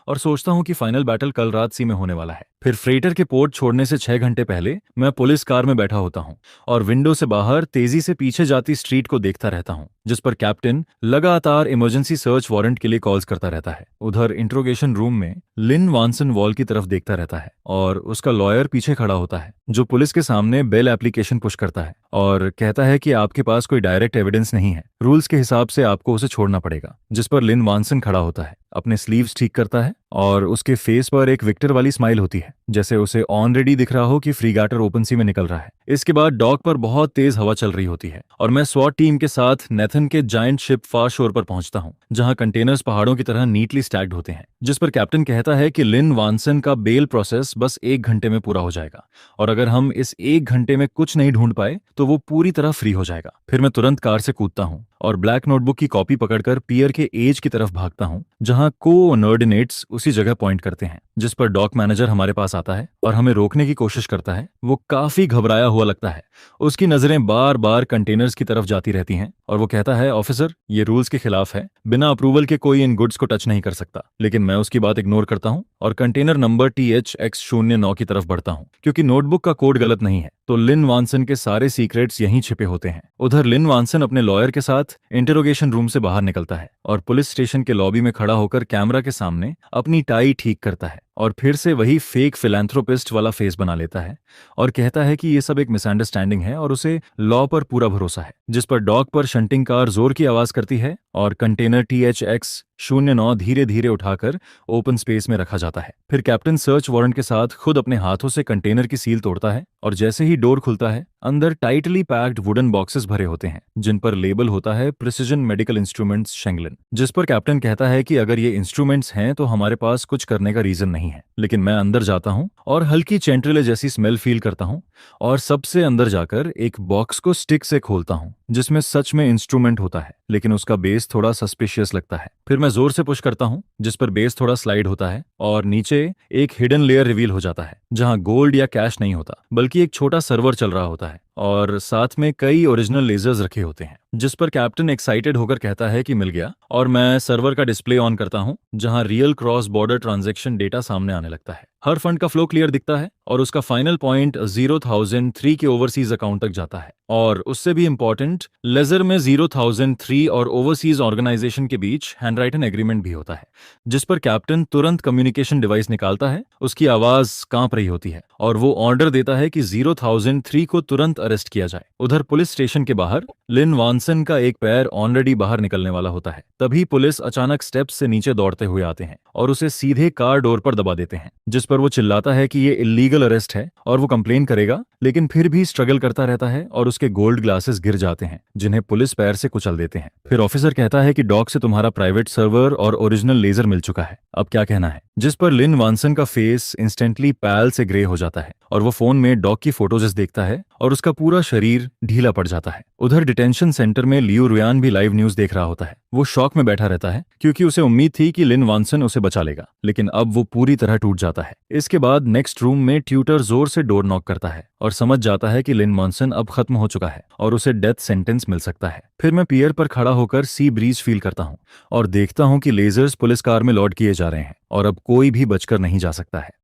और सोचता हूँ कि फाइनल बैटल कल रात सी में होने वाला है। फिर फ्रेटर के पोर्ट छोड़ने से 6 घंटे पहले मैं पुलिस कार में बैठा होता हूँ और विंडो से बाहर तेजी से पीछे जाती स्ट्रीट को देखता रहता हूँ, जिस पर कैप्टन लगातार इमरजेंसी सर्च वारंट के लिए कॉल्स करता रहता है। उधर इंट्रोगेशन रूम में लिन वानसन वॉल की तरफ देखता रहता है और उसका लॉयर पीछे खड़ा होता है, जो पुलिस के सामने बेल एप्लीकेशन पुश करता है और कहता है कि आपके पास कोई डायरेक्ट एविडेंस नहीं है, रूल्स के हिसाब से आपको उसे छोड़ना पड़ेगा। जिस पर लिन वानसन खड़ा होता है, अपने स्लीव्स ठीक करता है और उसके फेस पर एक विक्टर वाली स्माइल होती है, जैसे उसे ऑलरेडी दिख रहा हो कि फ्रीगाटर ओपन सी में निकल रहा है। इसके बाद डॉक पर बहुत तेज हवा चल रही होती है और मैं स्वॉट टीम के साथ नेथन के जायंट शिप फार शोर पर पहुंचता हूं, जहां कंटेनर्स पहाड़ों की तरह नीटली स्टैक्ड होते हैं। जिस पर कैप्टन कहता है कि लिन वानसन का बेल प्रोसेस बस 1 घंटे में पूरा हो जाएगा और अगर हम इस 1 घंटे में कुछ नहीं ढूंढ पाए तो वो पूरी तरह फ्री हो जाएगा। फिर मैं तुरंत कार से कूदता हूं और ब्लैक नोटबुक की कॉपी पकड़कर पियर के एज की तरफ भागता हूं, जहां कोऑर्डिनेट्स उसी जगह पॉइंट करते हैं। जिस पर डॉक मैनेजर हमारे पास आता है और हमें रोकने की कोशिश करता है। वो काफी घबराया हुआ लगता है, उसकी नजरें बार बार कंटेनर्स की तरफ जाती रहती हैं और वो कहता है, ऑफिसर ये रूल्स के खिलाफ है, बिना अप्रूवल के कोई इन गुड्स को टच नहीं कर सकता। लेकिन मैं उसकी बात इग्नोर करता हूं और कंटेनर नंबर THX09 की तरफ बढ़ता हूं, क्योंकि नोटबुक का कोड गलत नहीं है तो लिन वानसन के सारे सीक्रेट्स यहीं छिपे होते हैं। उधर लिन वानसन अपने लॉयर के साथ इंटरोगेशन रूम से बाहर निकलता है और पुलिस स्टेशन के लॉबी में खड़ा होकर कैमरा के सामने अपनी टाई ठीक करता है और फिर से वही फेक फिलैंथ्रोपिस्ट वाला फेस बना लेता है और कहता है कि ये सब एक मिसअंडरस्टैंडिंग है और उसे लॉ पर पूरा भरोसा है। जिस पर डॉक पर शंटिंग कार जोर की आवाज करती है और कंटेनर THX09 धीरे धीरे उठाकर ओपन स्पेस में रखा जाता है। फिर कैप्टन सर्च वारंट के साथ खुद अपने हाथों से कंटेनर की सील तोड़ता है और जैसे ही डोर खुलता है, अंदर टाइटली पैक्ड वुडन बॉक्सेस भरे होते हैं, जिन पर लेबल होता है प्रिसिजन मेडिकल इंस्ट्रूमेंट्स शेंगलिन। जिस पर कैप्टन कहता है कि अगर ये इंस्ट्रूमेंट्स हैं तो हमारे पास कुछ करने का रीजन नहीं है। लेकिन मैं अंदर जाता हूं और हल्की चेंट्रिले जैसी स्मेल फील करता हूं और सबसे अंदर जाकर एक बॉक्स को स्टिक से खोलता हूं, जिसमें सच में इंस्ट्रूमेंट होता है, लेकिन उसका बेस थोड़ा सस्पिशियस लगता है। फिर मैं जोर से पुश करता हूं, जिस पर बेस थोड़ा स्लाइड होता है और नीचे एक हिडन लेयर रिवील हो जाता है, जहां गोल्ड या कैश नहीं होता बल्कि एक छोटा सर्वर चल रहा होता है और साथ में कई ओरिजिनल लेजर्स रखे होते हैं। जिस पर कैप्टन एक्साइटेड होकर कहता है कि मिल गया और मैं सर्वर का डिस्प्ले ऑन करता हूं, जहां real cross border transaction data सामने आने लगता है। हर फंड का फ्लो क्लियर दिखता है और उसका फाइनल पॉइंट 0,003 के ओवरसीज अकाउंट तक जाता है और उससे भी इंपॉर्टेंट, लेजर में 0,003 और ओवरसीज ऑर्गेनाइजेशन के बीच हैंडराइटन एग्रीमेंट भी होता है। जिस पर कैप्टन तुरंत कम्युनिकेशन डिवाइस निकालता है, उसकी आवाज कांप रही होती है और वो ऑर्डर देता है कि 0,003 को तुरंत अरेस्ट किया जाए। उधर पुलिस स्टेशन के बाहर लिन वानसन का एक पैर ऑलरेडी बाहर निकलने वाला होता है। तभी पुलिस अचानक स्टेप्स से नीचे दौड़ते हुए आते हैं और उसे सीधे कार डोर पर दबा देते हैं, जिस पर वो चिल्लाता है कि ये इल्लीगल अरेस्ट है और वो कंप्लेन करेगा, लेकिन फिर भी स्ट्रगल करता रहता है और उसके गोल्ड ग्लासेस गिर जाते हैं, जिन्हें पुलिस पैर से कुचल देते हैं। फिर ऑफिसर कहता है कि डॉक से तुम्हारा प्राइवेट सर्वर और ओरिजिनल लेजर मिल चुका है, अब क्या कहना है। जिस पर लिन वानसन का फेस इंस्टेंटली पैल से ग्रे हो जाता है और वो फोन में डॉक की फोटोज देखता है और उसका पूरा शरीर ढीला पड़ जाता है। उधर डिटेंशन सेंटर में लियू रुयान भी लाइव न्यूज देख रहा होता है। वो शॉक में बैठा रहता है क्योंकि उसे उम्मीद थी कि लिन वानसन उसे बचा लेगा, लेकिन अब वो पूरी तरह टूट जाता है। इसके बाद नेक्स्ट रूम में ट्यूटर जोर से डोर नॉक करता है और समझ जाता है कि लिन वानसन अब खत्म हो चुका है और उसे डेथ सेंटेंस मिल सकता है। फिर मैं पियर पर खड़ा होकर सी ब्रीज फील करता हूँ और देखता हूँ कि लेजर्स पुलिस कार में लोड किए जा रहे हैं और अब कोई भी बचकर नहीं जा सकता है।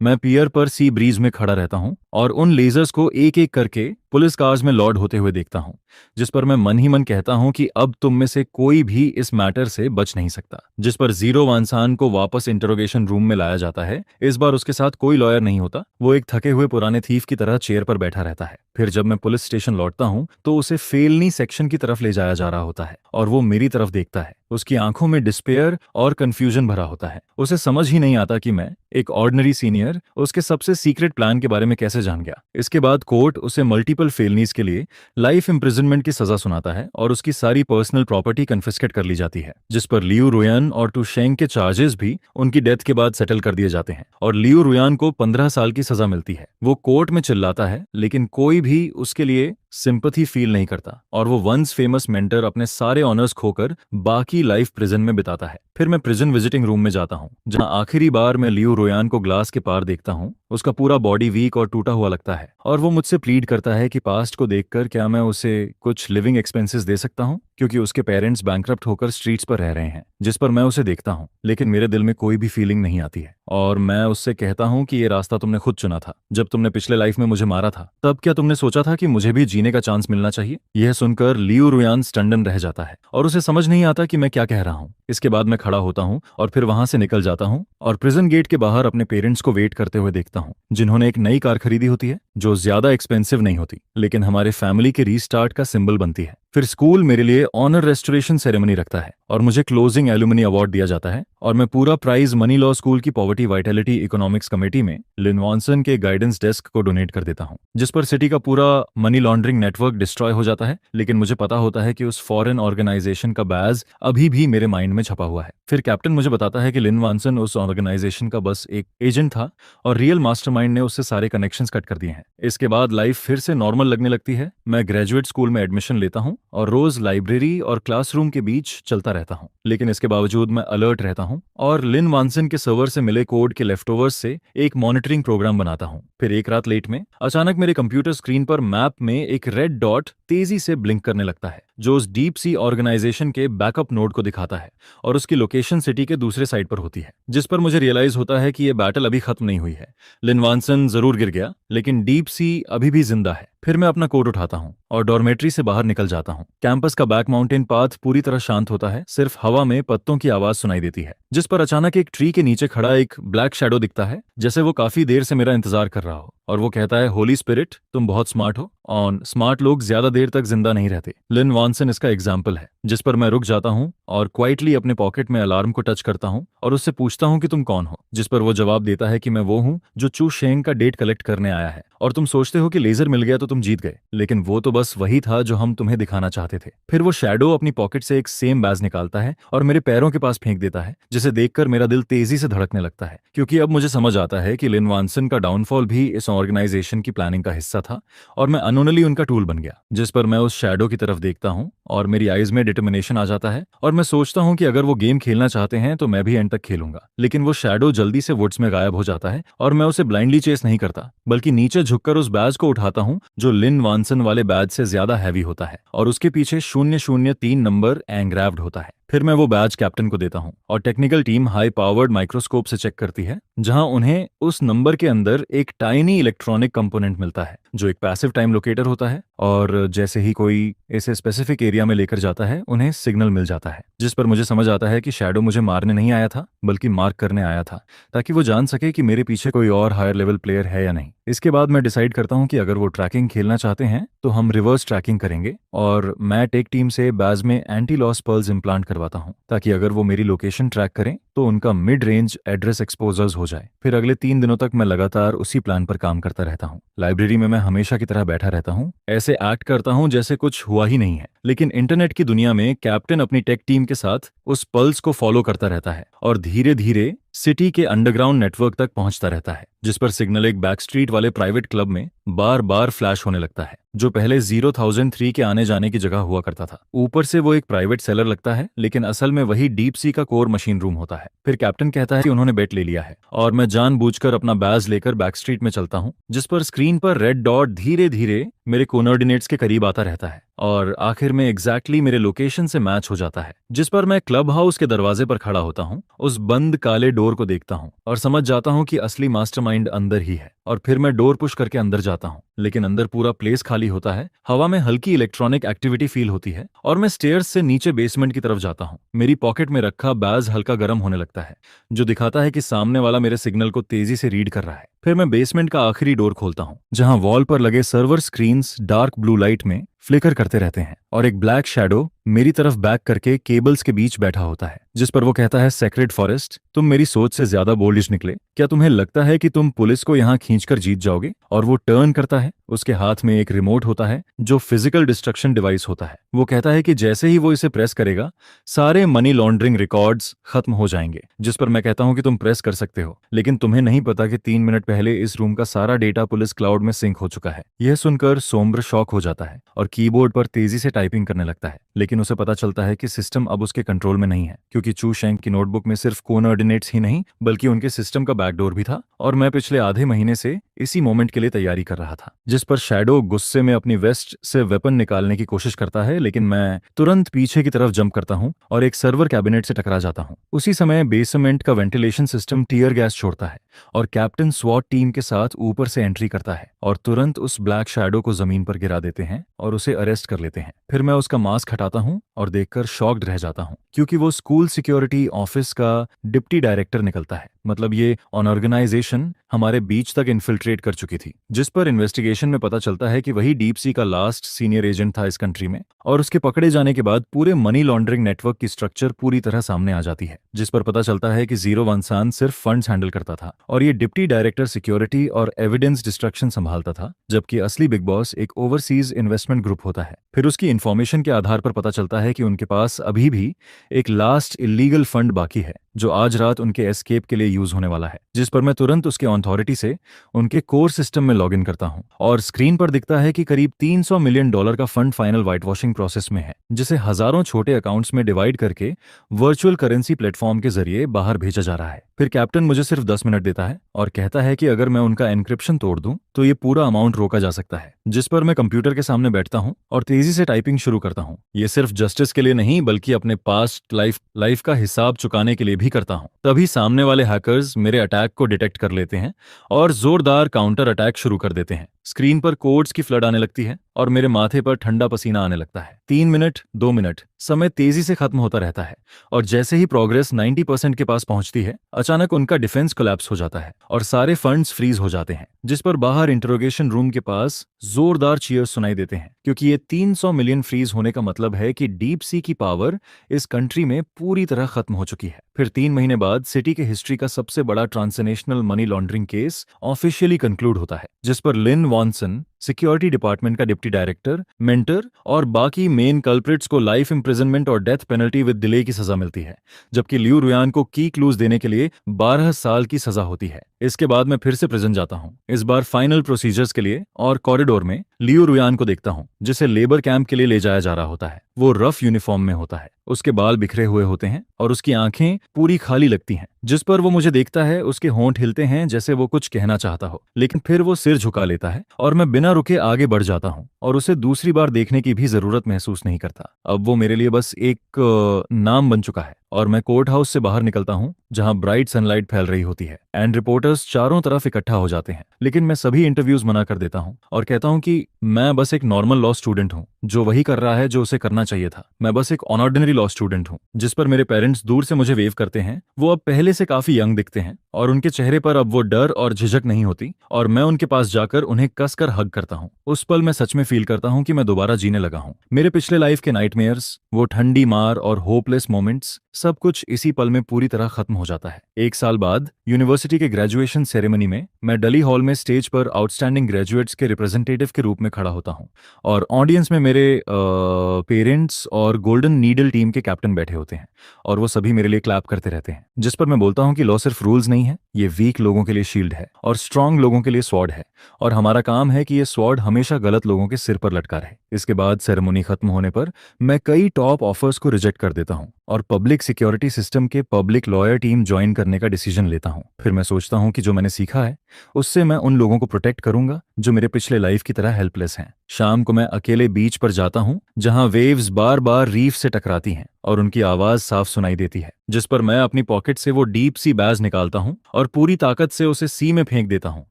मैं पियर पर सी ब्रीज में खड़ा रहता हूँ और उन लेजर्स को एक एक करके पुलिस कार्स में लोड होते हुए देखता हूँ, जिस पर मैं मन ही मन कहता हूँ कि अब तुम में से कोई भी इस मैटर से बच नहीं सकता। जिस पर जीरो वानसान को वापस इंटरोगेशन रूम में लाया जाता है। इस बार उसके साथ कोई लॉयर नहीं होता, वो एक थके हुए पुराने थीफ की तरह चेयर पर बैठा रहता है। फिर जब मैं पुलिस स्टेशन लौटता हूँ तो उसे फेलनी सेक्शन की तरफ ले जाया जा रहा होता है और वो मेरी तरफ देखता है, उसकी आंखों में डिस्पेयर और कंफ्यूजन भरा होता है। उसे समझ ही नहीं आता कि मैं, एक ऑर्डिनरी सीनियर, उसके सबसे सीक्रेट प्लान के बारे में कैसे जान गया। इसके बाद कोर्ट उसे मल्टीपल फेलनीज के लिए लाइफ इम्प्रिजनमेंट की सजा सुनाता है और उसकी सारी पर्सनल प्रॉपर्टी कन्फिस्केट कर ली जाती है, जिस पर लियू रुयान और टू शेंग के चार्जेस भी उनकी डेथ के बाद सेटल कर दिए जाते हैं और लियू रुयान को 15 साल की सजा मिलती है। वो कोर्ट में चिल्लाता है, लेकिन कोई भी उसके लिए सिंपैथी फील नहीं करता और वो वंस फेमस मेंटर अपने सारे ऑनर्स खोकर बाकी लाइफ प्रिजन में बिताता है। फिर मैं प्रिजन विजिटिंग रूम में जाता हूँ, जहाँ आखिरी बार मैं लियू रोयान को ग्लास के पार देखता हूँ। उसका पूरा बॉडी वीक और टूटा हुआ लगता है और वो मुझसे प्लीड करता है कि पास्ट को देखकर क्या मैं उसे कुछ लिविंग एक्सपेंसेस दे सकता हूँ, क्योंकि उसके पेरेंट्स बैंकरप्ट होकर स्ट्रीट्स पर रह रहे हैं। जिस पर मैं उसे देखता हूँ, लेकिन मेरे दिल में कोई भी फीलिंग नहीं आती है और मैं उससे कहता हूँ कि ये रास्ता तुमने खुद चुना था। जब तुमने पिछले लाइफ में मुझे मारा था, तब क्या तुमने सोचा था कि मुझे भी जीने का चांस मिलना चाहिए? यह सुनकर लियू रुयान स्टंडन रह जाता है और उसे समझ नहीं आता कि मैं क्या कह रहा हूँ। इसके बाद मैं खड़ा होता हूँ और फिर वहां से निकल जाता हूँ और प्रिजन गेट के बाहर अपने पेरेंट्स को वेट करते हुए देखता हूँ, जिन्होंने एक नई कार खरीदी होती है जो ज्यादा एक्सपेंसिव नहीं होती, लेकिन हमारे फैमिली के रीस्टार्ट का सिंबल बनती है। फिर स्कूल मेरे लिए ऑनर रेस्टोरेशन सेरेमनी रखता है और मुझे क्लोजिंग एलुमनी अवार्ड दिया जाता है और मैं पूरा प्राइज मनी लॉ स्कूल की पॉवर्टी वाइटैलिटी इकोनॉमिक्स कमेटी में लिन वॉनसन के गाइडेंस डेस्क को डोनेट कर देता हूँ, जिस पर सिटी का पूरा मनी लॉन्ड्रिंग नेटवर्क डिस्ट्रॉय हो जाता है। लेकिन मुझे पता होता है कि उस फॉरेन ऑर्गेनाइजेशन का बैज अभी भी मेरे माइंड में छपा हुआ है। फिर कैप्टन मुझे बताता है कि लिन वॉनसन उस ऑर्गेनाइजेशन का बस एक एजेंट था और रियल मास्टरमाइंड ने उससे सारे कनेक्शंस कट कर दिए हैं। इसके बाद लाइफ फिर से नॉर्मल लगने लगती है। मैं ग्रेजुएट स्कूल में एडमिशन लेता हूँ और रोज लाइब्रेरी और क्लासरूम के बीच चलता रहता हूँ, लेकिन इसके बावजूद मैं अलर्ट रहता हूँ और लिन वॉनसन के सर्वर से मिले कोड के लेफ्टओवर्स से एक मॉनिटरिंग प्रोग्राम बनाता हूँ। फिर एक रात लेट में अचानक मेरे कंप्यूटर स्क्रीन पर मैप में एक रेड डॉट तेजी से ब्लिंक करने लगता है, जो उस डीप सी ऑर्गेनाइजेशन के बैकअप नोड को दिखाता है और उसकी लोकेशन सिटी के दूसरे साइड पर होती है, जिस पर मुझे रियलाइज होता है कि यह बैटल अभी खत्म नहीं हुई है। लिन वॉनसन जरूर गिर गया, लेकिन डीप सी अभी भी जिंदा है। फिर मैं अपना कोट उठाता हूँ और डॉर्मेट्री से बाहर निकल जाता हूँ। कैंपस का बैक माउंटेन पाथ पूरी तरह शांत होता है, सिर्फ हवा में पत्तों की आवाज सुनाई देती है, जिस पर अचानक एक ट्री के नीचे खड़ा एक ब्लैक शैडो दिखता है, जैसे वो काफी देर से मेरा इंतजार कर रहा हो। और वो कहता है, होली स्पिरिट, तुम बहुत स्मार्ट हो और स्मार्ट लोग ज्यादा देर तक जिंदा नहीं रहते। लिन वॉनसन इसका एग्जाम्पल है। जिस पर मैं रुक जाता हूँ और क्वाइटली अपने पॉकेट में अलार्म को टच करता हूँ और उससे पूछता हूँ कि तुम कौन हो, जिस पर वो जवाब देता है कि मैं वो हूँ जो चू शेंग का डेट कलेक्ट करने आया है और तुम सोचते हो कि लेजर मिल गया तो तुम जीत गए, लेकिन वो तो बस वही था जो हम तुम्हें दिखाना चाहते थे। फिर वो शैडो अपनी पॉकेट से एक सेम बैज निकालता है और मेरे पैरों के पास फेंक देता है, जिसे देखकर मेरा दिल तेजी से धड़कने लगता है, क्योंकि अब मुझे समझ आता है कि लिन वॉनसन का डाउनफॉल भी इस ऑर्गेनाइजेशन की प्लानिंग का हिस्सा था और मैं अनोनली उनका टूल बन गया। जिस पर मैं उस शैडो की तरफ देखता हूँ और मेरी आईज में डिटर्मिनेशन आ जाता है और मैं सोचता हूँ कि अगर वो गेम खेलना चाहते हैं तो मैं भी एंड तक खेलूंगा। लेकिन वो शैडो जल्दी से वुड्स में गायब हो जाता है और मैं उसे ब्लाइंडली चेस नहीं करता, बल्कि नीचे झुककर उस बैज को उठाता हूँ जो लिन वॉनसन वाले बैज से ज्यादा हैवी होता है और उसके पीछे 003 नंबर एंग्राव्ड होता है। फिर मैं वो बैज कैप्टन को देता हूँ और technical team high powered microscope से चेक करती है, जहां उन्हें उस नंबर के अंदर एक टाइनी इलेक्ट्रॉनिक कंपोनेंट मिलता है जो एक पैसिव टाइम लोकेटर होता है और जैसे ही कोई इसे स्पेसिफिक एरिया में लेकर जाता है उन्हें सिग्नल मिल जाता है। जिस पर मुझे समझ आता है कि शैडो मुझे मारने नहीं आया था, बल्कि मार्क करने आया था, ताकि वो जान सके कि मेरे पीछे कोई और हायर लेवल प्लेयर है या नहीं। इसके बाद मैं डिसाइड करता हूँ कि अगर वो ट्रैकिंग खेलना चाहते हैं तो हम रिवर्स ट्रैकिंग करेंगे और मैं टेक टीम से बैज में एंटी लॉस पर्ल्स इम्प्लांट करवाता हूँ, ताकि अगर वो मेरी लोकेशन ट्रैक करें तो उनका मिड रेंज एड्रेस एक्सपोजर्स हो जाए। फिर अगले 3 दिनों तक मैं लगातार उसी प्लान पर काम करता रहता हूँ। लाइब्रेरी में मैं हमेशा की तरह बैठा रहता हूँ, ऐसे एक्ट करता हूँ जैसे कुछ हुआ ही नहीं है। लेकिन इंटरनेट की दुनिया में कैप्टन अपनी टेक टीम के साथ उस पल्स को फॉलो करता रहता है और धीरे धीरे सिटी के अंडरग्राउंड नेटवर्क तक पहुंचता रहता है, जिस पर सिग्नल एक बैक स्ट्रीट वाले प्राइवेट क्लब में बार बार फ्लैश होने लगता है, जो पहले 0003 के आने जाने की जगह हुआ करता था। ऊपर से वो एक प्राइवेट सेलर लगता है, लेकिन असल में वही डीप सी का कोर मशीन रूम होता है। फिर कैप्टन कहता है कि उन्होंने बेट ले लिया है और मैं जानबूझकर अपना बैज लेकर बैक स्ट्रीट में चलता हूँ, जिस पर स्क्रीन पर रेड डॉट धीरे धीरे मेरे कोऑर्डिनेट्स के करीब आता रहता है और आखिर में एग्जैक्टली मेरे लोकेशन से मैच हो जाता है। जिस पर मैं क्लब हाउस के दरवाजे पर खड़ा होता हूँ, उस बंद काले डोर को देखता हूँ और समझ जाता हूँ कि असली मास्टरमाइंड अंदर ही है। और फिर मैं डोर पुश करके अंदर जाता हूँ, लेकिन अंदर पूरा प्लेस खाली होता है। हवा में हल्की इलेक्ट्रॉनिक एक्टिविटी फील होती है और मैं स्टेयर्स से नीचे बेसमेंट की तरफ जाता हूँ। मेरी पॉकेट में रखा बैज हल्का गर्म होने लगता है, जो दिखाता है कि सामने वाला मेरे सिग्नल को तेजी से रीड कर रहा है। फिर मैं बेसमेंट का आखिरी डोर खोलता हूँ, जहाँ वॉल पर लगे server screens dark blue light में फ्लिकर करते रहते हैं और एक ब्लैक शैडो मेरी तरफ बैक करके केबल्स के बीच बैठा होता है, जिस पर वो कहता है, सेक्रेड फॉरेस्ट, तुम मेरी सोच से ज्यादा बोल्डिश निकले। क्या तुम्हें लगता है कि तुम पुलिस को यहाँ खींचकर जीत जाओगे? और वो टर्न करता है, उसके हाथ में एक रिमोट होता है जो फिजिकल डिस्ट्रक्शन डिवाइस होता है। वो कहता है कि जैसे ही वो इसे प्रेस करेगा सारे मनी लॉन्ड्रिंग रिकॉर्ड्स खत्म हो जाएंगे। जिस पर मैं कहता हूँ कि तुम प्रेस कर सकते हो, लेकिन तुम्हें नहीं पता कि 3 मिनट पहले इस रूम का सारा डेटा पुलिस क्लाउड में सिंक हो चुका है। यह सुनकर सोम्ब्र शॉक हो जाता है और कीबोर्ड पर तेजी से टाइपिंग करने लगता है, लेकिन उसे पता चलता है कि सिस्टम अब उसके कंट्रोल में नहीं है, क्योंकि चू शेंग की नोटबुक में सिर्फ कोऑर्डिनेट्स ही नहीं बल्कि उनके सिस्टम का बैकडोर भी था। और मैं पिछले आधे महीने से इसी मोमेंट के लिए तैयारी कर रहा था। जिस पर शैडो गुस्से में अपनी वेस्ट से वेपन निकालने की कोशिश करता है, लेकिन मैं तुरंत पीछे की तरफ जंप करता हूं और एक सर्वर कैबिनेट से टकरा जाता हूं। उसी समय बेसमेंट का वेंटिलेशन सिस्टम टीयर गैस छोड़ता है और कैप्टन स्वॉट टीम के साथ ऊपर से एंट्री करता है और तुरंत उस ब्लैक शैडो को जमीन पर गिरा देते हैं और उसे अरेस्ट कर लेते हैं। फिर मैं उसका मास्क हटाता हूं और देखकर शॉक्ड रह जाता हूं, क्योंकि वो स्कूल सिक्योरिटी ऑफिस का डिप्टी डायरेक्टर निकलता है। मतलब ये ऑर्गेनाइजेशन हमारे बीच तक इन्फिल्ट्रेट कर चुकी थी, जिस पर इन्वेस्टिगेशन में पता चलता है कि वही डीप सी का लास्ट सीनियर एजेंट था इस कंट्री में। और उसके पकड़े जाने के बाद पूरे मनी लॉन्ड्रिंग नेटवर्क की स्ट्रक्चर पूरी तरह सामने आ जाती है, जिस पर पता चलता है कि जीरो वंसान सिर्फ फंड्स हैंडल करता था और ये डिप्टी डायरेक्टर सिक्योरिटी और एविडेंस डिस्ट्रक्शन संभालता था, जबकि असली बिग बॉस एक ओवरसीज इन्वेस्टमेंट ग्रुप होता है। फिर उसकी इन्फॉर्मेशन के आधार पर पता चलता है कि उनके पास अभी भी एक लास्ट इलीगल फंड बाकी है, जो आज रात उनके एस्केप के लिए यूज होने वाला है। जिस पर मैं तुरंत उसके अथॉरिटी से उनके कोर सिस्टम में लॉगिन करता हूं और स्क्रीन पर दिखता है कि करीब $300 मिलियन का fund final white washing process में है, जिसे हजारों छोटे अकाउंट्स में डिवाइड करके वर्चुअल करेंसी प्लेटफॉर्म के जरिए बाहर भेजा जा रहा है। फिर कैप्टन मुझे सिर्फ 10 मिनट देता है और कहता है कि अगर मैं उनका एन्क्रिप्शन तोड़ दूं तो ये पूरा अमाउंट रोका जा सकता है। जिस पर मैं कंप्यूटर के सामने बैठता हूं और तेजी से टाइपिंग शुरू करता हूं। ये सिर्फ जस्टिस के लिए नहीं बल्कि अपने पास्ट लाइफ का हिसाब चुकाने के लिए भी करता हूं। तभी सामने वाले हैकर्स मेरे अटैक को डिटेक्ट कर लेते हैं और जोरदार काउंटर अटैक शुरू कर देते हैं। स्क्रीन पर कोड्स की फ्लड आने लगती है और मेरे माथे पर ठंडा पसीना आने लगता है। 3 मिनट, 2 मिनट, समय तेजी से खत्म होता रहता है और जैसे ही प्रोग्रेस 90% के पास पहुंचती है, अचानक उनका डिफेंस कोलैप्स हो जाता है और सारे फंड्स फ्रीज हो जाते हैं। जिस पर बाहर इंटरोगेशन रूम के पास जोरदार चीयर्स सुनाई देते हैं, क्योंकि ये 300 मिलियन फ्रीज होने का मतलब है कि डीप सी की पावर इस कंट्री में पूरी तरह खत्म हो चुकी है। फिर 3 महीने बाद सिटी के हिस्ट्री का सबसे बड़ा transnational money laundering case officially conclude होता है, जिस पर लिन वॉनसन, सिक्योरिटी डिपार्टमेंट का डिप्टी डायरेक्टर, मेंटर और बाकी मेन कल्प्रिट्स को लाइफ इंप्रिजनमेंट और डेथ पेनल्टी विद डिले की सजा मिलती है, जबकि लियू रुयान को की क्लूज देने के लिए 12 साल की सजा होती है। इसके बाद मैं फिर से प्रिजन जाता हूँ, इस बार फाइनल प्रोसीजर्स के लिए, और कॉरिडोर में लियू रुयान को देखता हूँ, जिसे लेबर कैंप के लिए ले जाया जा रहा होता है। वो रफ यूनिफॉर्म में होता है, उसके बाल बिखरे हुए होते हैं और उसकी आंखें पूरी खाली लगती हैं। जिस पर वो मुझे देखता है, उसके होंठ हिलते हैं जैसे वो कुछ कहना चाहता हो, लेकिन फिर वो सिर झुका लेता है और मैं बिना रुके आगे बढ़ जाता हूँ और उसे दूसरी बार देखने की भी जरूरत महसूस नहीं करता। अब वो मेरे लिए बस एक नाम बन चुका है और मैं कोर्ट हाउस से बाहर निकलता हूँ, जहां ब्राइट सनलाइट फैल रही होती है एंड रिपोर्टर्स चारों तरफ इकट्ठा हो जाते हैं। लेकिन मैं सभी इंटरव्यूज मना कर देता हूँ और कहता हूँ कि मैं बस एक नॉर्मल लॉ स्टूडेंट हूँ जो वही कर रहा है जो उसे करना चाहिए था। मैं बस एक अनऑर्डिनरी लॉ स्टूडेंट हूँ। जिस पर मेरे पेरेंट्स दूर से मुझे वेव करते हैं। वो अब पहले से काफी यंग दिखते हैं और उनके चेहरे पर अब वो डर और झिझक नहीं होती और मैं उनके पास जाकर उन्हें कसकर हग करता हूँ। उस पल मैं सच में फील करता हूँ कि मैं दोबारा जीने लगा हूँ। मेरे पिछले लाइफ के नाइटमेयर्स, वो ठंडी मार और होपलेस मोमेंट्स, सब कुछ इसी पल में पूरी तरह खत्म हो जाता है। 1 साल बाद यूनिवर्सिटी के ग्रेजुएशन सेरेमनी में मैं डली हॉल में स्टेज पर आउटस्टैंडिंग ग्रेजुएट्स के रिप्रेजेंटेटिव के रूप में खड़ा होता हूँ और ऑडियंस में मेरे पेरेंट्स और गोल्डन नीडल टीम के कैप्टन बैठे होते हैं और वो सभी मेरे लिए क्लैप करते रहते हैं। जिस पर मैं बोलता हूँ कि लॉ सिर्फ रूल्स नहीं है, ये वीक लोगों के लिए शील्ड है और स्ट्रांग लोगों के लिए स्वॉर्ड है और हमारा काम है कि ये स्वॉर्ड हमेशा गलत लोगों के सिर पर लटका रहे। इसके बाद सेरेमनी खत्म होने पर मैं कई टॉप ऑफर्स को रिजेक्ट कर देता हूँ और पब्लिक सिक्योरिटी सिस्टम के पब्लिक लॉयर टीम ज्वाइन करने का डिसीजन लेता हूँ। फिर मैं सोचता हूँ कि जो मैंने सीखा है उससे मैं उन लोगों को प्रोटेक्ट करूंगा जो मेरे पिछले लाइफ की तरह हेल्पलेस हैं। शाम को मैं अकेले बीच पर जाता हूँ जहां वेव्स बार बार रीफ से टकराती हैं और उनकी आवाज साफ सुनाई देती है। जिस पर मैं अपनी पॉकेट से वो डीप सी बैज निकालता हूँ और पूरी ताकत से उसे सी में फेंक देता हूँ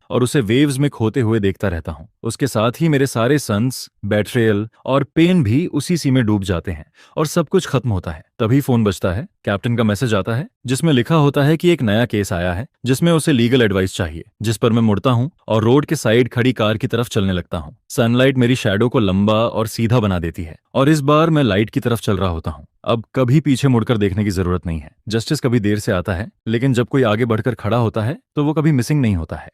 और उसे वेव्स में खोते हुए देखता रहता हूँ। उसके साथ ही मेरे सारे सन्स, बेट्रेयल और पेन भी उसी सी में डूब जाते हैं और सब कुछ खत्म होता है। तभी फोन बजता है। कैप्टन का मैसेज आता है जिसमें लिखा होता है कि एक नया केस आया है जिसमें उसे लीगल एडवाइस चाहिए, जिस पर मैं मुड़ता हूँ और रोड के साइड खड़ी कार की तरफ चलने लगता हूँ। सनलाइट मेरी शैडो को लंबा और सीधा बना देती है और इस बार मैं लाइट की तरफ चल रहा होता हूँ। अब कभी पीछे मुड़कर देखने की जरूरत नहीं है। जस्टिस कभी देर से आता है, लेकिन जब कोई आगे बढ़कर खड़ा होता है तो वो कभी मिसिंग नहीं होता है।